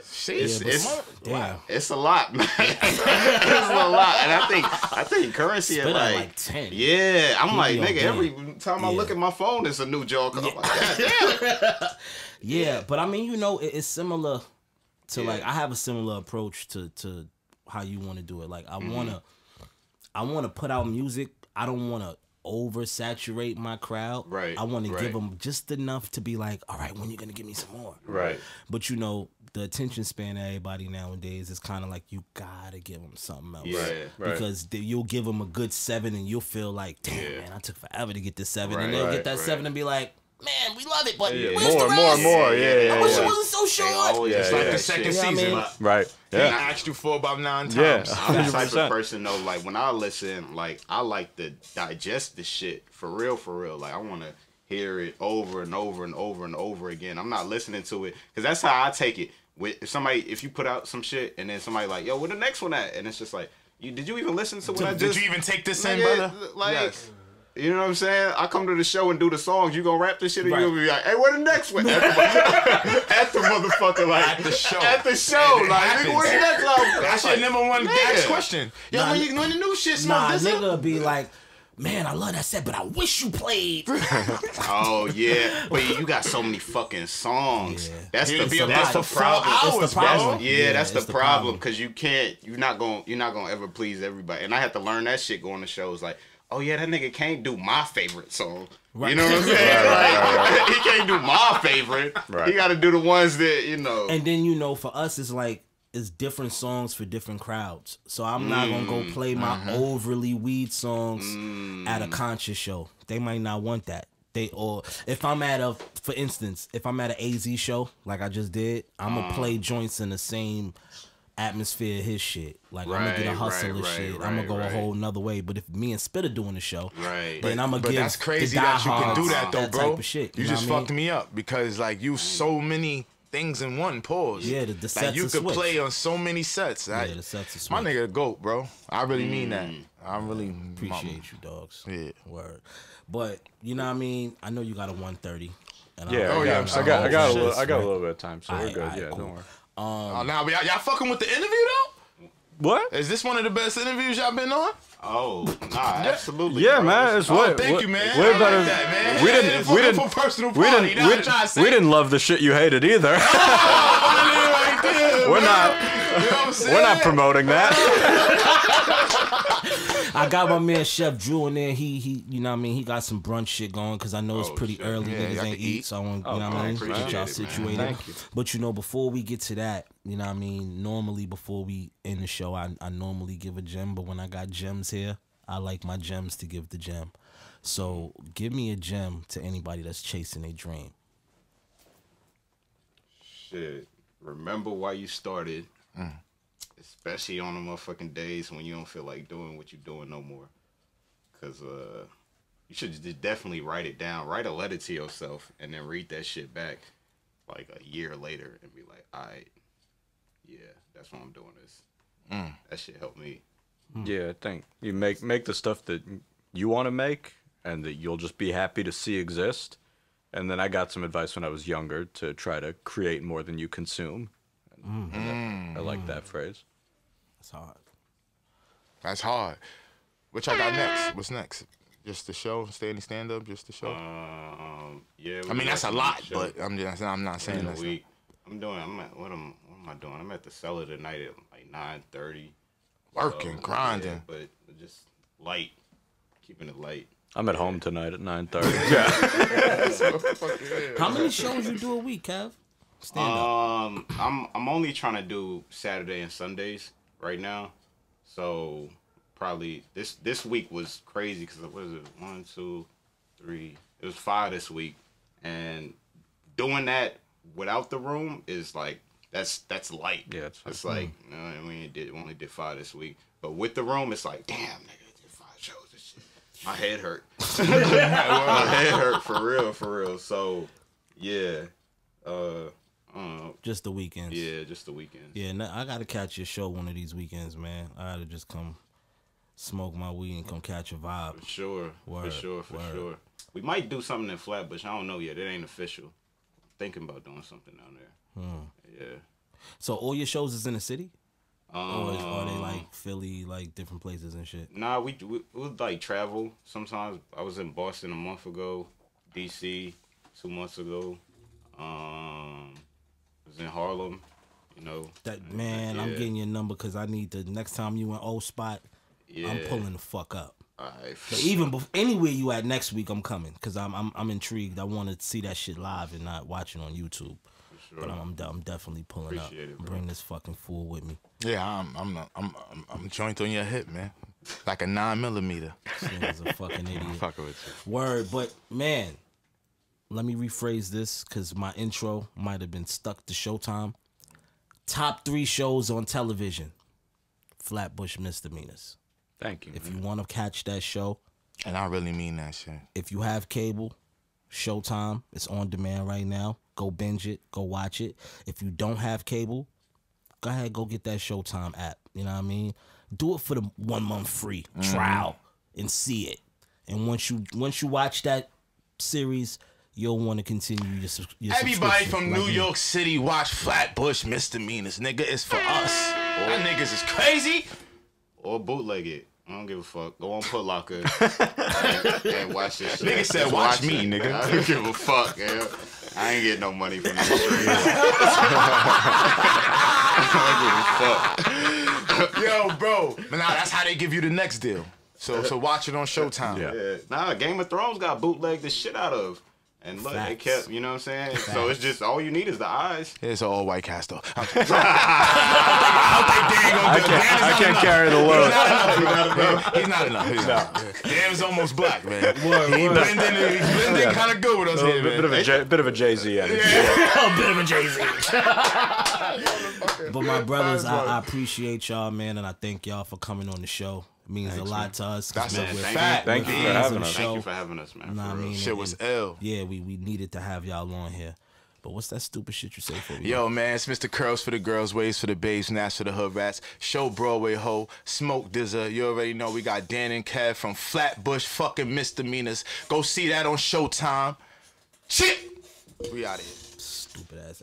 Damn. It's a lot, man. It's a lot. And I think Currency is Spit out like, like 10. yeah. I'm like, He on nigga, game. every time I look at my phone, it's a new joke. I'm like, God damn. Yeah, but I mean, it's similar to like I have a similar approach to how you want to do it. Like I wanna put out music. I don't wanna oversaturate my crowd. Right. I want to right. give them just enough to be like, all right, when you gonna give me some more? Right. But the attention span of everybody nowadays is kind of like you gotta give them something else. Yeah. Right. Because you'll give them a good 7 and you'll feel like, damn, man, I took forever to get this 7. And they'll get that 7 and be like, man, we love it, but where's the rest? More. Yeah. I wish it wasn't so short. It's like the second You know what I season. mean? Right. And I Yeah. asked you for about 9 times. Yeah. I'm the type 100%. of person though, like when I listen, like I like to digest the shit for real. Like I want to hear it over and over and over and over again. I'm not listening to it because that's how I take it. If you put out some shit and then somebody like, yo, where the next one at? And it's just like, did you even listen to what I just? Did you even take this in, Nigga, brother? Like, Yes. you know what I'm saying? I come to the show and do the songs. You gonna rap this shit and Right. you gonna be like, hey, where the next one? At the motherfucker, like At the show. At the show, It like, happens. nigga, where's the next album? That's your Like, number one nigga. asked question. Yo, Nah, when the new shit Nah, smoke this nigga be like, man, I love that set, but I wish you played. Oh yeah, but you got so many fucking songs. Yeah. That's He'll be the up that's there the for 4 problem. hours, It's the problem. bro. Yeah, that's the it's the problem problem. because you're not gonna ever please everybody. And I had to learn that shit going to shows. Like, oh yeah, that nigga can't do my favorite song. Right. You know what I'm saying? Like, he can't do my favorite. Right. He got to do the ones that you know. And then, for us, it's like, it's different songs for different crowds. So I'm not going to go play my overly weed songs at a conscious show. They might not want that. If I'm for instance, if I'm at an AZ show, like I just did, I'm going to play joints in the same atmosphere his shit. Like, I'm going to get a hustler shit. I'm going to go a whole nother way. But if me and Spitter doing the show, then I'm going to But give that's crazy the that you can do diehards that though, bro. type of shit, you know just what I fucked mean? me up because like you so many things in one. Pause. Yeah, the sets like you are could switched. play on so many sets. Yeah, the sets are My switched. nigga the GOAT, bro. I really mean that. I really Appreciate you, dogs. Yeah. Word. But, you know what I mean? I know you got a 130. And Yeah. Oh, yeah, I'm sorry. I got a Shit, little. I got a right? little bit of time, so we're Alright, good. alright, Yeah. cool. Don't worry. Oh, now y'all fucking with the interview though? What? Is this one of the best interviews y'all been on? Oh, nah, absolutely. Yeah, bro. man. It's Oh, what? thank what, you, man. We're I better. like that, man. We Yeah, didn't. for- We didn't. for personal We party. didn't. That's what I'm trying to say. We didn't love the shit you hated either. Right there, We're man. not. You know what I'm saying? We're not promoting that. I got my man Chef Drew in there. He you know what I mean? He got some brunch shit going because I know it's pretty shit. early. Yeah, Niggas y'all ain't can eat, eat. so I want, you know what I I mean? appreciate Get y'all it, man. situated. Thank you. But before we get to that, you know what I mean? Normally before we end the show, I normally give a gem, but when I got gems here, I like my gems to give the gem. So give me a gem to anybody that's chasing a dream. Shit. Remember why you started, especially on the motherfucking days when you don't feel like doing what you're doing no more. Cause you should just definitely write it down. Write a letter to yourself and then read that shit back like a year later and be like, alright, yeah, that's why I'm doing this. That shit helped me. Yeah, I think you make the stuff that you want to make, and that you'll just be happy to see exist. And then I got some advice when I was younger to try to create more than you consume. I like that phrase. That's hard. That's hard. What y'all got next? What's next? Just the show, standing stand up, just the show. Yeah. I mean that's a lot, but I'm not saying that. What am I doing? I'm at the Cellar tonight at like 9:30. Working, grinding, yeah, but just light, keeping it light. I'm at home tonight at 9:30. How many shows you do a week, Kev? Stand up. I'm only trying to do Saturday and Sundays right now, so probably this week was crazy because what is it? 1, 2, 3. It was 5 this week, and doing that without the room is like that's light. Yeah, it's like we only did 5 this week, but with the room it's like damn nigga, I did 5 shows. This shit. My head hurt. My head hurt for real. So yeah, Just the weekends. Yeah, just the weekends. Yeah, I gotta catch your show one of these weekends, man. I gotta just come smoke my weed and come catch a vibe. For sure. Word, For sure. We might do something in Flatbush. I don't know yet. It ain't official. Thinking about doing something down there. Yeah. So all your shows is in the city? Or are they like Philly, like different places and shit? Nah, we like travel. Sometimes I was in Boston a month ago, DC 2 months ago. I was in Harlem, you know. Man, I'm getting your number because I need the next time you in old spot. Yeah. I'm pulling the fuck up. Alright. Even anywhere you at next week, I'm coming because I'm intrigued. I want to see that shit live and not watching on YouTube. For sure. But I'm definitely pulling up. Bring this fucking fool with me. Yeah, I'm joint on your hip, man. Like a 9mm. This nigga's a fucking idiot. Fucking with you. Word, but man, let me rephrase this because my intro might have been stuck to Showtime. Top 3 shows on television. Flatbush Misdemeanors. Thank you. If you want to catch that show. And I really mean that shit. If you have cable, Showtime, it's on demand right now. Go binge it. Go watch it. If you don't have cable, go ahead, go get that Showtime app. You know what I mean? Do it for the 1 month free trial and see it. And once you watch that series, you'll want to continue your Everybody from New York City watch Flatbush Misdemeanors. Nigga, it's for us. That niggas is crazy. Or bootleg it. I don't give a fuck. Go on Foot Locker and watch this shit. Nigga said watch me, nigga. I don't give a fuck, yeah. I ain't getting no money from this shit. I don't give a fuck. Yo, bro. But now that's how they give you the next deal. So watch it on Showtime. Yeah. Nah, Game of Thrones got bootlegged the shit out of. And look, they kept, you know what I'm saying? Facts. So it's just, all you need is the eyes. It's an all white cast, though. I can't carry the load. He's not enough. Dan's almost black, man. He blended kind of good with us here, man. Bit of a Jay-Z energy. A bit of a Jay-Z. But my brothers, I appreciate y'all, man, and I thank y'all for coming on the show. It means a lot to us. That's a fact. Thank you for having us. Thank you for having us, man. Nah, I mean, shit was ill. Yeah, we needed to have y'all on here. But what's that stupid shit you say for me? Yo, man, it's Mr. Curls for the girls, waves for the babes, Nash for the hood rats, Show Broadway Ho, Smoke Dizza. You already know we got Dan and Kev from Flatbush fucking Misdemeanors. Go see that on Showtime. Shit! We out of here. Stupid ass.